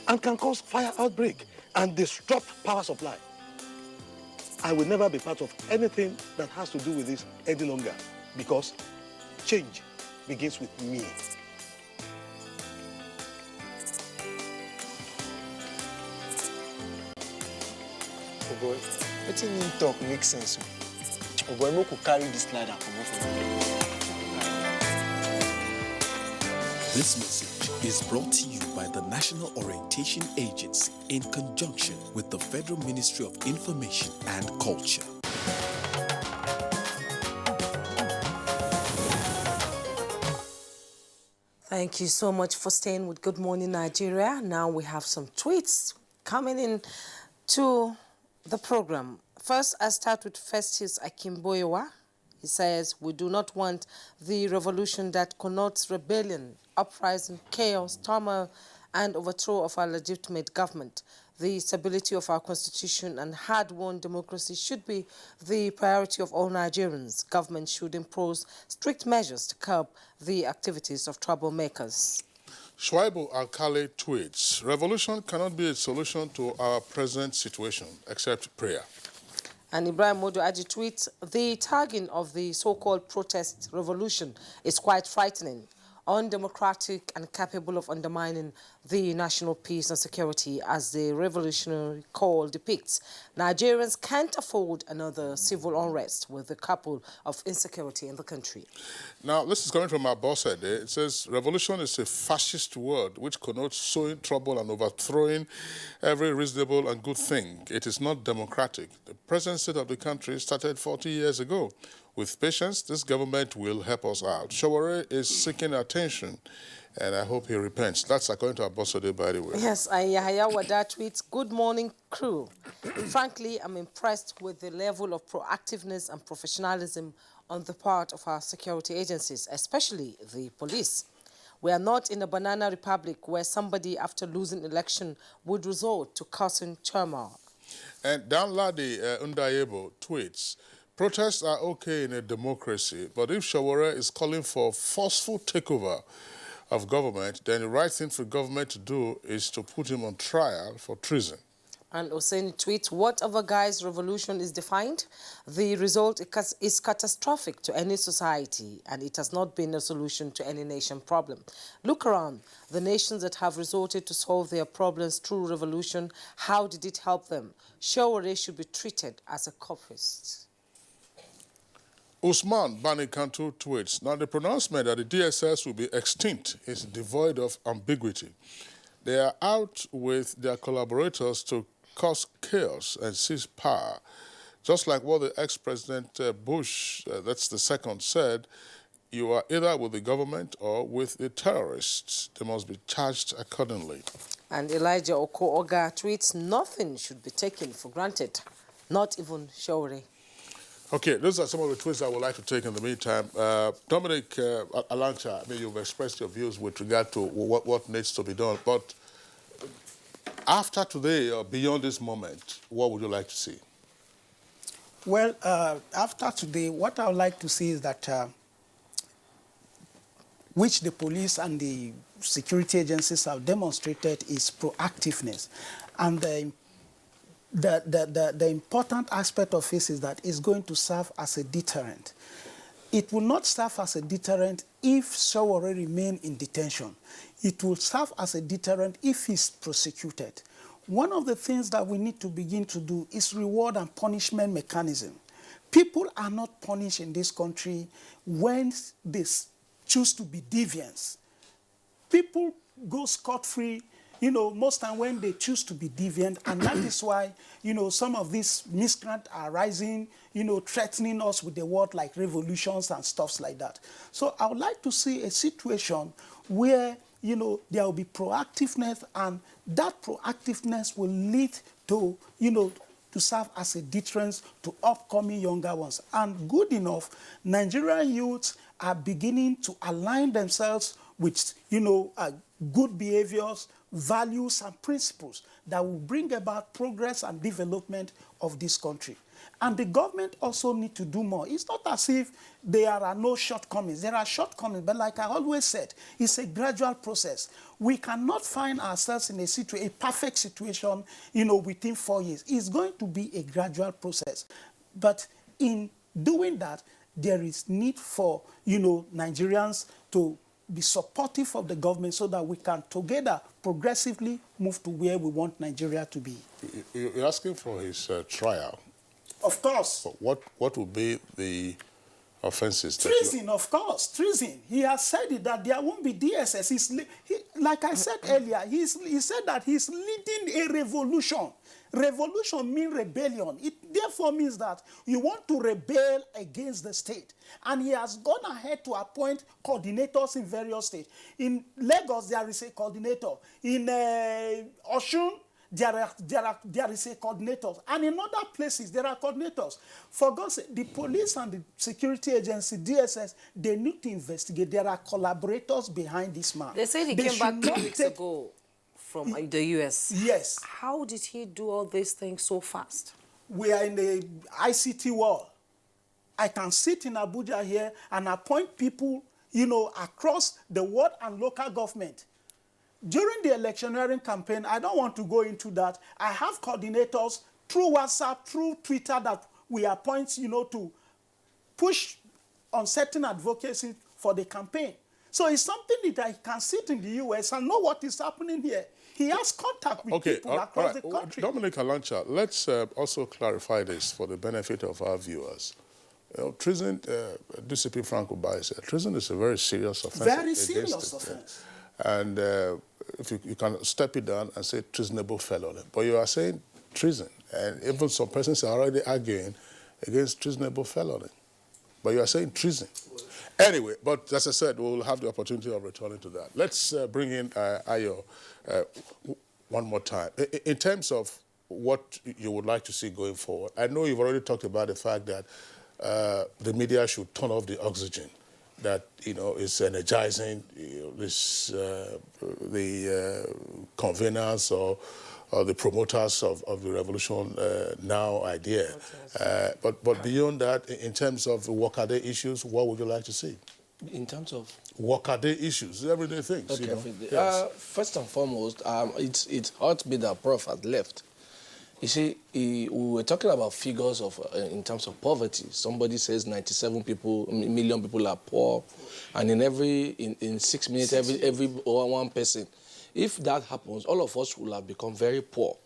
and can cause fire outbreak and disrupt power supply. I will never be part of anything that has to do with this any longer because change begins with me. Oh boy, letting him talk makes sense. Oh boy, we could carry this ladder from over. This message is brought to you by the National Orientation Agency in conjunction with the Federal Ministry of Information and Culture. Thank you so much for staying with Good Morning Nigeria. Now we have some tweets coming in to the program. First, I start with Festus Akimboyewa. He says, we do not want the revolution that connotes rebellion, uprising, chaos, turmoil, and overthrow of our legitimate government. The stability of our constitution and hard-won democracy should be the priority of all Nigerians. Government should impose strict measures to curb the activities of troublemakers. Shuaibu Alkali tweets, revolution cannot be a solution to our present situation except prayer. And Ibrahim Modu Aji tweets, the tagging of the so-called protest revolution is quite frightening. undemocratic and capable of undermining the national peace and security as the revolutionary call depicts. Nigerians can't afford another civil unrest with the couple of insecurity in the country. Now, this is coming from our boss today. It says, revolution is a fascist word which connotes sowing trouble and overthrowing every reasonable and good thing. It is not democratic. The present state of the country started 40 years ago. With patience, this government will help us out. Sowore is seeking attention, and I hope he repents. That's according to our boss today, by the way. Yes, and Yahaya Wada tweets, good morning, crew. Frankly, I'm impressed with the level of proactiveness and professionalism on the part of our security agencies, especially the police. We are not in a banana republic where somebody, after losing election, would resort to causing turmoil. And Danladi Undayebo tweets, protests are okay in a democracy, but if Sowore is calling for forceful takeover of government, then the right thing for government to do is to put him on trial for treason. And Hussein tweets, whatever guy's revolution is defined, the result is catastrophic to any society, and it has not been a solution to any nation problem. Look around. The nations that have resorted to solve their problems through revolution, how did it help them? Sowore should be treated as a culprit. Usman Banikantu tweets, now the pronouncement that the DSS will be extinct is devoid of ambiguity. They are out with their collaborators to cause chaos and seize power. Just like what the ex-president Bush, that's the second, said, you are either with the government or with the terrorists. They must be charged accordingly. And Elijah Oko-Oga tweets, nothing should be taken for granted, not even Sowore. Okay, those are some of the tweets I would like to take in the meantime. Dominic Alancha, I mean, you've expressed your views with regard to what needs to be done, but after today or beyond this moment, what would you like to see? Well, after today, what I would like to see is that which the police and the security agencies have demonstrated is proactiveness. And the important aspect of this is that it's going to serve as a deterrent. It will not serve as a deterrent if Sowore remains in detention. It will serve as a deterrent if he's prosecuted. One of the things that we need to begin to do is reward and punishment mechanism. People are not punished in this country when they choose to be deviants. People go scot-free, you know, most time when they choose to be deviant, and that is why, you know, some of these miscreants are rising, you know, threatening us with the word like revolutions and stuff like that. So I would like to see a situation where, you know, there will be proactiveness, and that proactiveness will lead to, you know, to serve as a deterrent to upcoming younger ones. And good enough, Nigerian youths are beginning to align themselves with, you know, good behaviors, values, and principles that will bring about progress and development of this country. And the government also need to do more. It's not as if there are no shortcomings. There are shortcomings, but like I always said, it's a gradual process. We cannot find ourselves in a perfect situation, you know, within 4 years. It's going to be a gradual process. But in doing that, there is need for, you know, Nigerians to be supportive of the government so that we can together progressively move to where we want Nigeria to be. You're asking for his trial. Of course. But what would be the offenses? Treason, of course. Treason. He has said it that there won't be DSS. Like I said earlier, he said that he's leading a revolution. Revolution means rebellion. It therefore means that you want to rebel against the state. And he has gone ahead to appoint coordinators in various states. In Lagos, there is a coordinator. In Osun, there is a coordinator. And in other places, there are coordinators. For God's sake, the police and the security agency, DSS, they need to investigate. There are collaborators behind this man. They said he came back 2 weeks ago from the U.S. Yes. How did he do all these things so fast? We are in the ICT world. I can sit in Abuja here and appoint people, you know, across the world and local government. During the electioneering campaign, I don't want to go into that. I have coordinators through WhatsApp, through Twitter that we appoint, you know, to push on certain advocacy for the campaign. So it's something that he can sit in the U.S. and know what is happening here. He has contact with people across the country. Dominic Alancha, let's also clarify this for the benefit of our viewers. Treason, DCP Frank Ubai said, treason is a very serious offense. Very serious offense. And if you can step it down and say treasonable felony. But you are saying treason. And even some persons are already arguing against treasonable felony. But you are saying treason. Anyway, but as I said, we'll have the opportunity of returning to that. Let's bring in Ayo one more time. In terms of what you would like to see going forward, I know you've already talked about the fact that the media should turn off the oxygen that, is energizing the conveners or the promoters of the Revolution Now idea. But beyond that, in terms of workaday issues, what would you like to see? In terms of? Workaday issues, everyday things. Okay. Yes. First and foremost, it hurts me that Prof has left. You see, we were talking about figures of in terms of poverty. Somebody says 97 million people are poor, and in 6 minutes, every one person. If that happens, all of us will have become very poor.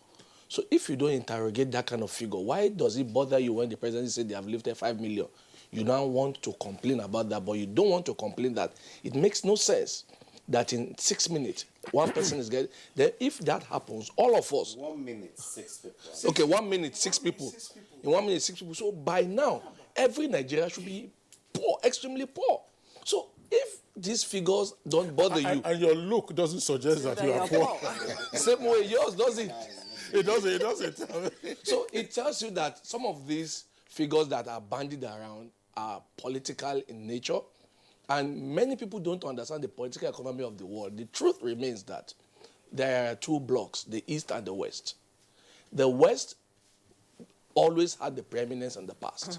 So if you don't interrogate that kind of figure, why does it bother you when the president said they have lifted 5 million? You now want to complain about that, but you don't want to complain that it makes no sense that in 6 minutes, one person is getting... Then if that happens, all of us... 1 minute, 6 people. Okay, 1 minute, 6 people. In 1 minute, 6 people. So by now, every Nigerian should be poor, extremely poor. So if these figures don't bother you... And your look doesn't suggest that you are poor. Same way yours doesn't. It doesn't. So it tells you that some of these figures that are bandied around are political in nature, and many people don't understand the political economy of the world. The truth remains that there are two blocks, the East and the West. The West always had the preeminence in the past.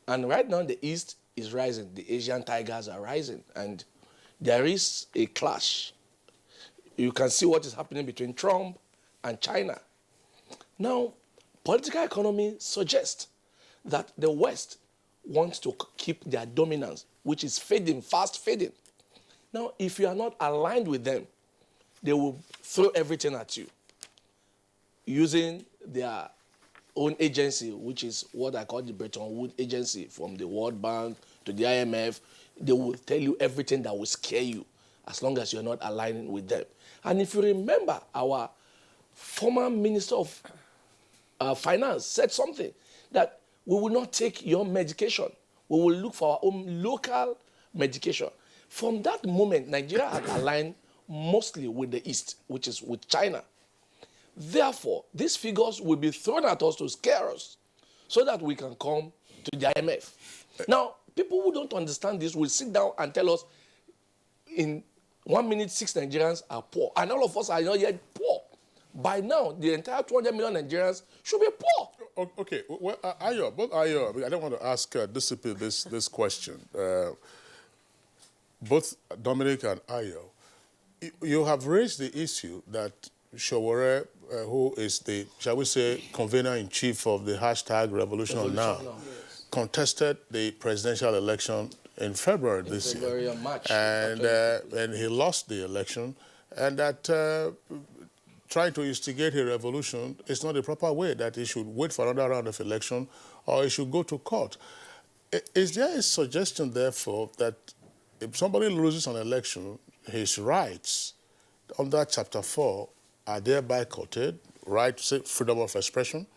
And right now the East is rising. The Asian tigers are rising, and there is a clash. You can see what is happening between Trump and China. Now, political economy suggests that the West wants to keep their dominance, which is fading, fast fading. Now, if you are not aligned with them, they will throw everything at you using their own agency, which is what I call the Bretton Woods agency, from the World Bank to the IMF. They will tell you everything that will scare you as long as you're not aligning with them. And if you remember, our former Minister of Finance said something, that we will not take your medication. We will look for our own local medication. From that moment, Nigeria had aligned mostly with the East, which is with China. Therefore, these figures will be thrown at us to scare us so that we can come to the IMF. Now, people who don't understand this will sit down and tell us in 1 minute, 6 Nigerians are poor, and all of us are not yet poor. By now, the entire 200 million Nigerians should be poor. Okay, well, Ayo, I don't want to ask Disipi this question. Both Dominic and Ayo, you have raised the issue that Sowore, who is the, shall we say, convener-in-chief of the hashtag Revolution Now, contested the presidential election in February this year. And March. And he lost the election, and that trying to instigate a revolution is not the proper way, that he should wait for another round of election or he should go to court. Is there a suggestion, therefore, that if somebody loses an election, his rights under Chapter 4 are thereby curtailed, right to say freedom of expression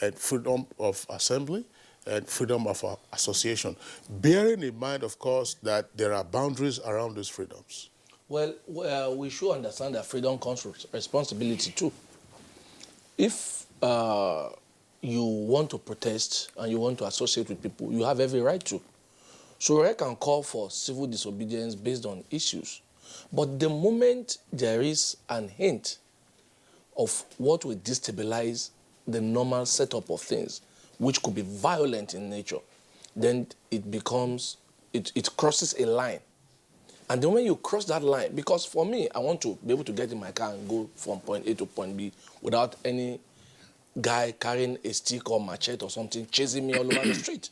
and freedom of assembly and freedom of association, bearing in mind, of course, that there are boundaries around these freedoms? Well, we should understand that freedom comes with responsibility too. If you want to protest and you want to associate with people, you have every right to. So I can call for civil disobedience based on issues. But the moment there is an hint of what will destabilize the normal setup of things, which could be violent in nature, then it becomes, it crosses a line. And then when you cross that line, because for me, I want to be able to get in my car and go from point A to point B without any guy carrying a stick or machete or something chasing me all over the street.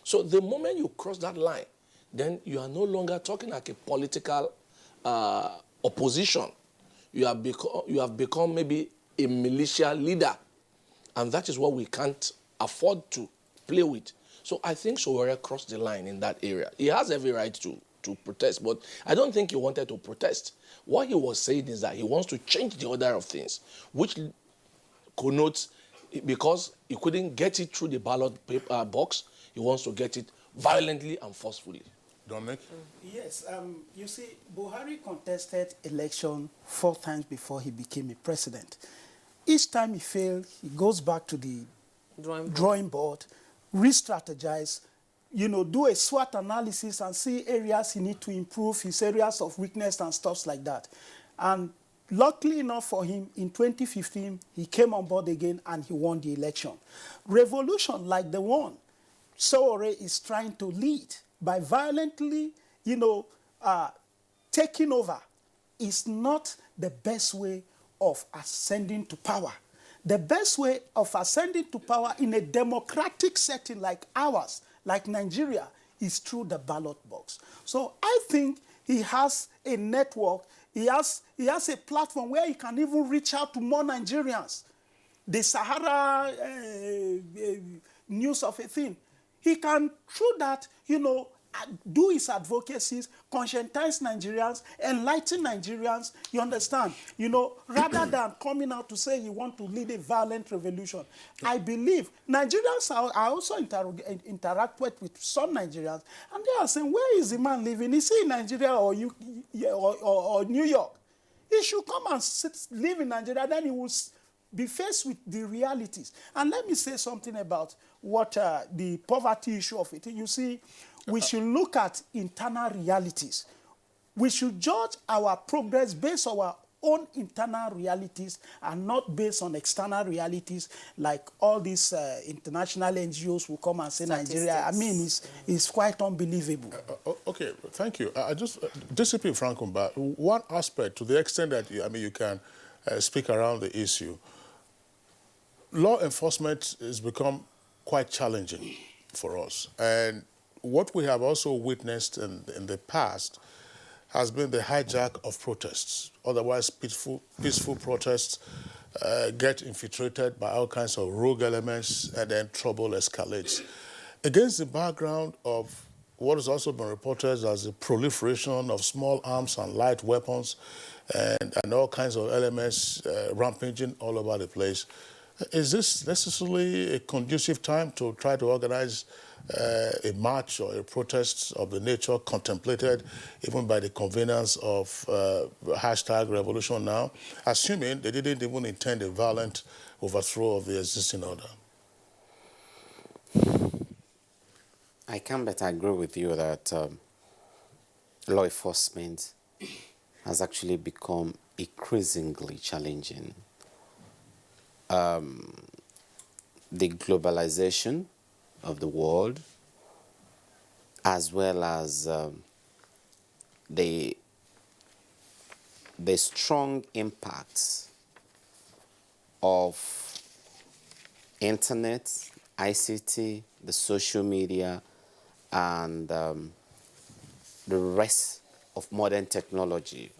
So the moment you cross that line, then you are no longer talking like a political opposition. You have become maybe a militia leader. And that is what we can't afford to play with. So I think Sowore crossed the line in that area. He has every right to protest, but I don't think he wanted to protest. What he was saying is that he wants to change the order of things, which connotes, because he couldn't get it through the ballot paper box, he wants to get it violently and forcefully. Dominic? Yes, you see, Buhari contested election 4 times before he became a president. Each time he failed, he goes back to the drawing board, re-strategize, do a SWOT analysis and see areas he needs to improve, his areas of weakness and stuff like that. And luckily enough for him, in 2015, he came on board again and he won the election. Revolution like the one Sowore is trying to lead by violently, taking over is not the best way of ascending to power. The best way of ascending to power in a democratic setting like ours, like Nigeria, is through the ballot box. So I think he has a network, he has a platform where he can even reach out to more Nigerians. The Sahara news of a thing. He can, through that, do his advocacies, conscientize Nigerians, enlighten Nigerians, you understand? Rather than coming out to say he wants to lead a violent revolution. I believe Nigerians I also interact with some Nigerians, and they are saying, where is the man living? Is he in Nigeria or New York? He should come and live in Nigeria, then he will be faced with the realities. And let me say something about what the poverty issue of it. You see, we should look at internal realities. We should judge our progress based on our own internal realities and not based on external realities like all these international NGOs will come and say Nigeria. I mean, it's quite unbelievable. Okay, thank you. I just, Discipline Frankumba, one aspect, to the extent that you can speak around the issue, law enforcement has become quite challenging for us. And what we have also witnessed in the past has been the hijack of protests. Otherwise, peaceful protests get infiltrated by all kinds of rogue elements, and then trouble escalates. Against the background of what has also been reported as the proliferation of small arms and light weapons and all kinds of elements rampaging all over the place, is this necessarily a conducive time to try to organize a march or a protest of the nature contemplated even by the conveners of #RevolutionNow, assuming they didn't even intend a violent overthrow of the existing order? I can but agree with you that law enforcement has actually become increasingly challenging. The globalization of the world, as well as the strong impacts of internet, ICT, the social media, and the rest of modern technology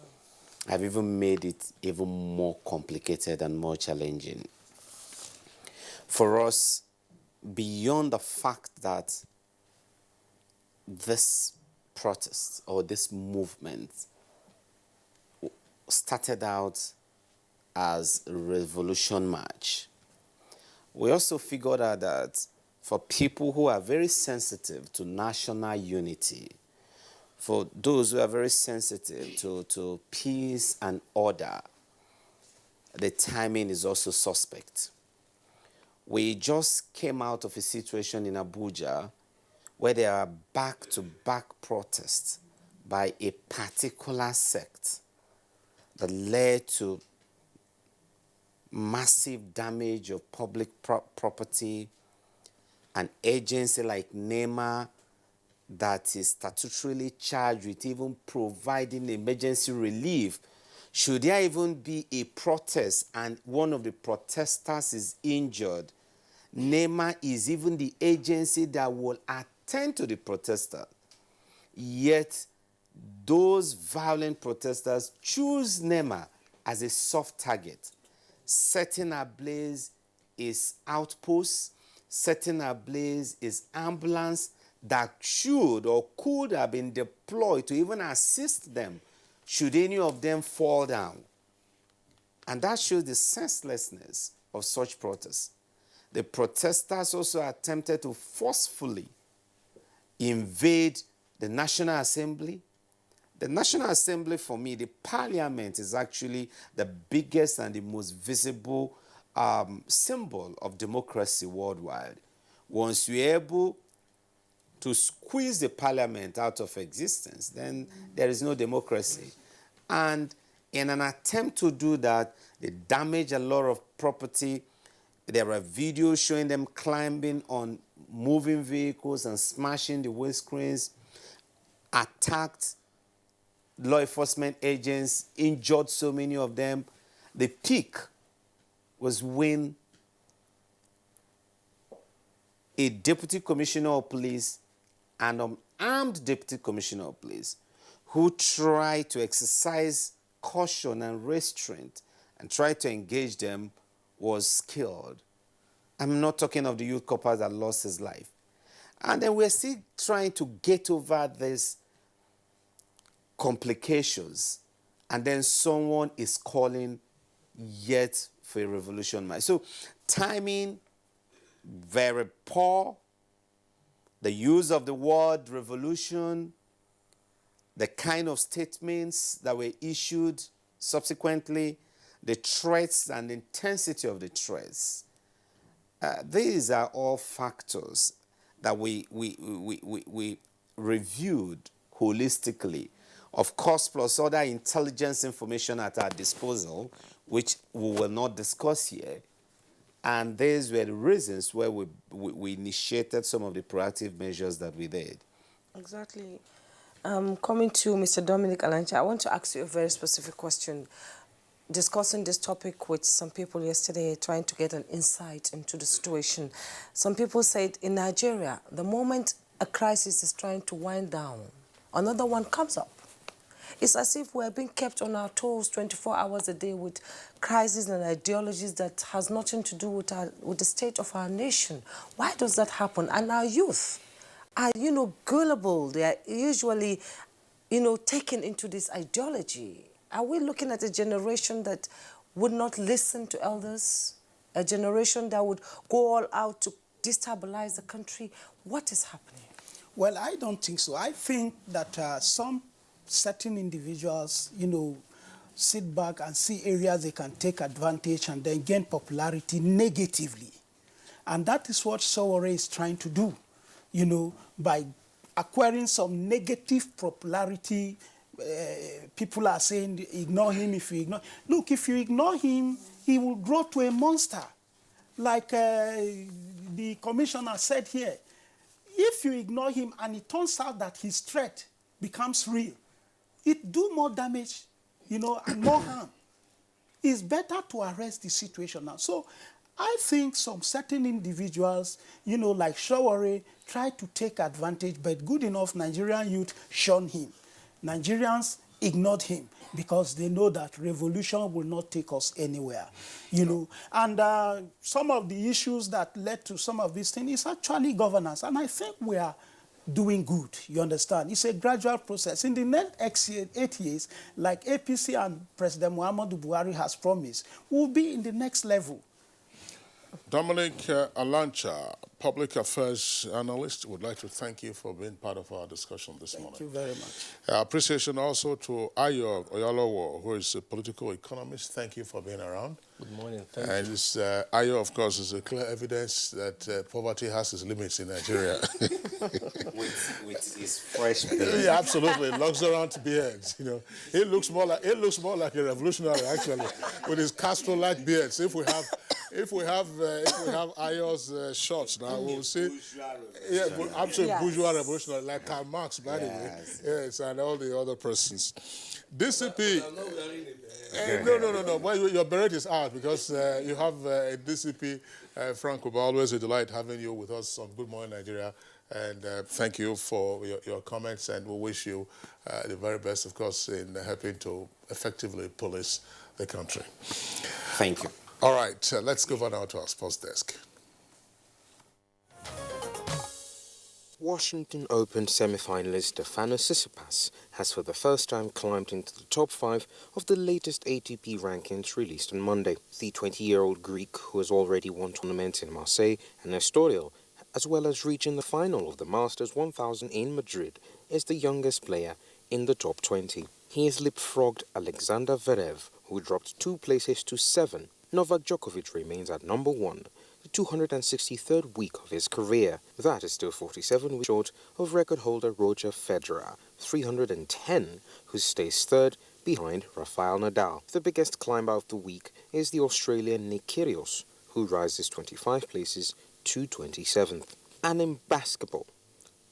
have even made it even more complicated and more challenging. For us, beyond the fact that this protest or this movement started out as a revolution march, we also figured out that for people who are very sensitive to national unity, for those who are very sensitive to peace and order, the timing is also suspect. We just came out of a situation in Abuja where there are back-to-back protests by a particular sect that led to massive damage of public property. An agency like NEMA that is statutorily charged with even providing emergency relief. Should there even be a protest and one of the protesters is injured, NEMA is even the agency that will attend to the protester. Yet those violent protesters choose NEMA as a soft target, setting ablaze is outposts, setting ablaze is ambulance that should or could have been deployed to even assist them should any of them fall down. And that shows the senselessness of such protests. The protesters also attempted to forcefully invade the National Assembly. The National Assembly, for me, the parliament, is actually the biggest and the most visible symbol of democracy worldwide. Once you're able to squeeze the parliament out of existence, then there is no democracy. And in an attempt to do that, they damage a lot of property. There are videos showing them climbing on moving vehicles and smashing the windscreens, attacked law enforcement agents, injured so many of them. The peak was when a deputy commissioner of police and an armed deputy commissioner of police who tried to exercise caution and restraint and tried to engage them was killed. I'm not talking of the youth corporal that lost his life. And then we're still trying to get over these complications. And then someone is calling yet for a revolution. So timing, very poor. The use of the word revolution, the kind of statements that were issued subsequently, the threats and the intensity of the threats. These are all factors that we reviewed holistically. Of course, plus other intelligence information at our disposal, which we will not discuss here. And these were the reasons why we initiated some of the proactive measures that we did. Exactly. Coming to Mr. Dominic Alancha, I want to ask you a very specific question. Discussing this topic with some people yesterday, trying to get an insight into the situation. Some people said in Nigeria, the moment a crisis is trying to wind down, another one comes up. It's as if we're being kept on our toes 24 hours a day with crises and ideologies that has nothing to do with the state of our nation. Why does that happen? And our youth are, gullible. They are usually, taken into this ideology. Are we looking at a generation that would not listen to elders? A generation that would go all out to destabilize the country? What is happening? Well, I don't think so. I think that some certain individuals, sit back and see areas they can take advantage and then gain popularity negatively. And that is what Sowore is trying to do, by acquiring some negative popularity. People are saying, ignore him if you ignore. Look, if you ignore him, he will grow to a monster. Like the commissioner said here, if you ignore him and it turns out that his threat becomes real, it do more damage, and more harm. It's better to arrest the situation now. So I think some certain individuals, like Sowore, try to take advantage, but good enough Nigerian youth shunned him. Nigerians ignored him because they know that revolution will not take us anywhere, And some of the issues that led to some of these things is actually governance. And I think we are doing good, you understand? It's a gradual process. In the next 8 years, like APC and President Muhammadu Buhari has promised, we'll be in the next level. Dominic Alancha, public affairs analyst, would like to thank you for being part of our discussion this morning. Thank you very much. Appreciation also to Ayo Oyalowo, who is a political economist. Thank you for being around. Good morning. Thank you. And Ayo, of course, is a clear evidence that poverty has its limits in Nigeria. with his fresh beard. Yeah, absolutely. Luxuriant beards. It looks more like a revolutionary actually, with his Castro-like beards. If we have Ayo's shots now, we'll see. Yeah, absolutely bourgeois revolutionary, like Karl Marx, by the way. Yes, and all the other persons. DCP. No. Well, your beret is out because you have a DCP, Frank Uba. Always a delight having you with us on Good Morning Nigeria. And thank you for your comments, and we wish you the very best, of course, in helping to effectively police the country. Thank you. All right, let's go over now to our sports desk. Washington Open semi-finalist Stefanos Tsitsipas has for the first time climbed into the top 5 of the latest ATP rankings released on Monday. The 20-year-old Greek, who has already won tournaments in Marseille and Estoril, as well as reaching the final of the Masters 1000 in Madrid, is the youngest player in the top 20. He has leapfrogged Alexander Zverev, who dropped 2 places to 7. Novak Djokovic remains at number 1, the 263rd week of his career. That is still 47 weeks short of record holder Roger Federer, 310, who stays third behind Rafael Nadal. The biggest climber of the week is the Australian Nick Kyrgios, who rises 25 places to 27th. And in basketball,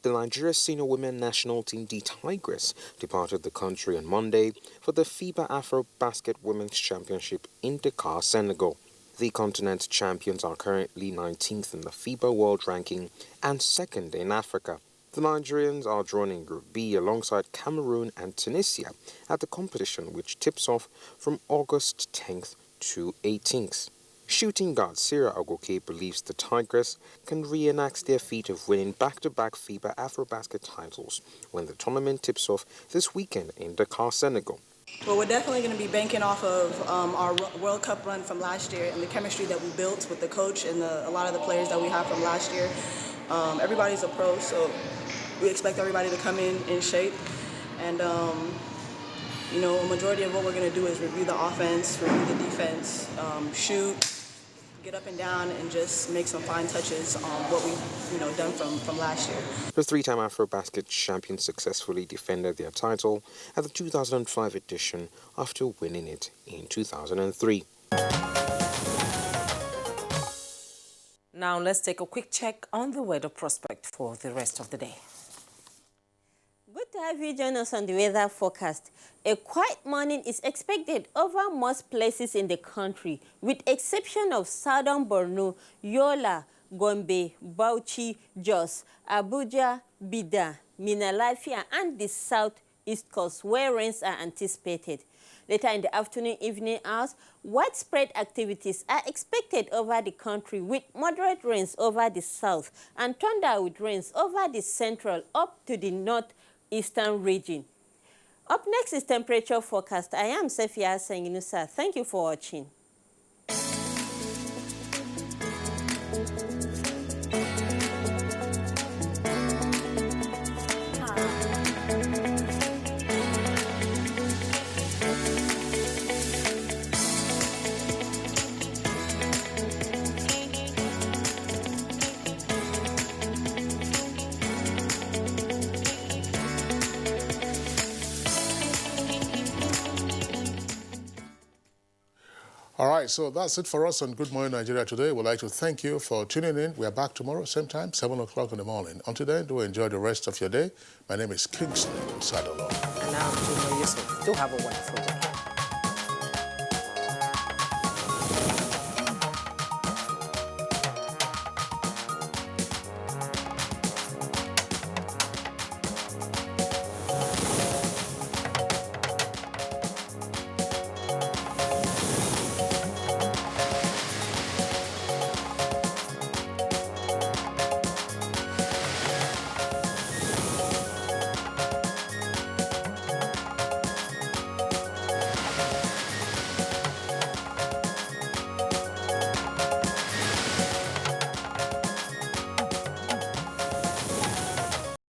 the Nigeria senior women national team, the Tigress, departed the country on Monday for the FIBA Afro-Basket Women's Championship in Dakar, Senegal. The continent's champions are currently 19th in the FIBA World Ranking and 2nd in Africa. The Nigerians are drawn in Group B alongside Cameroon and Tunisia at the competition, which tips off from August 10th to 18th. Shooting guard Sarah Ogoke believes the Tigress can reenact their feat of winning back-to-back FIBA Afrobasket titles when the tournament tips off this weekend in Dakar, Senegal. Well, we're definitely going to be banking off of our World Cup run from last year and the chemistry that we built with the coach and a lot of the players that we have from last year. Everybody's a pro, so we expect everybody to come in shape. And, you know, a majority of what we're going to do is review the offense, review the defense, shoot, get up and down, and just make some fine touches on what we've done from last year. The 3-time Afrobasket champions successfully defended their title at the 2005 edition after winning it in 2003. Now let's take a quick check on the weather prospect for the rest of the day. Good to have you join us on the weather forecast. A quiet morning is expected over most places in the country, with exception of southern Borno, Yola, Gombe, Bauchi, Jos, Abuja, Bida, Minna Lafiya, and the southeast coast, where rains are anticipated. Later in the afternoon, evening hours, widespread activities are expected over the country, with moderate rains over the south and thunder with rains over the central up to the northeastern region. Up next is temperature forecast. I am Sefia Senginusa. Thank you for watching. All right, so that's it for us on Good Morning Nigeria today. We'd like to thank you for tuning in. We are back tomorrow, same time, 7 o'clock in the morning. Until then, do enjoy the rest of your day. My name is Kingsley Sadolo. And I'm Juma Yusuf. Do have a wonderful day.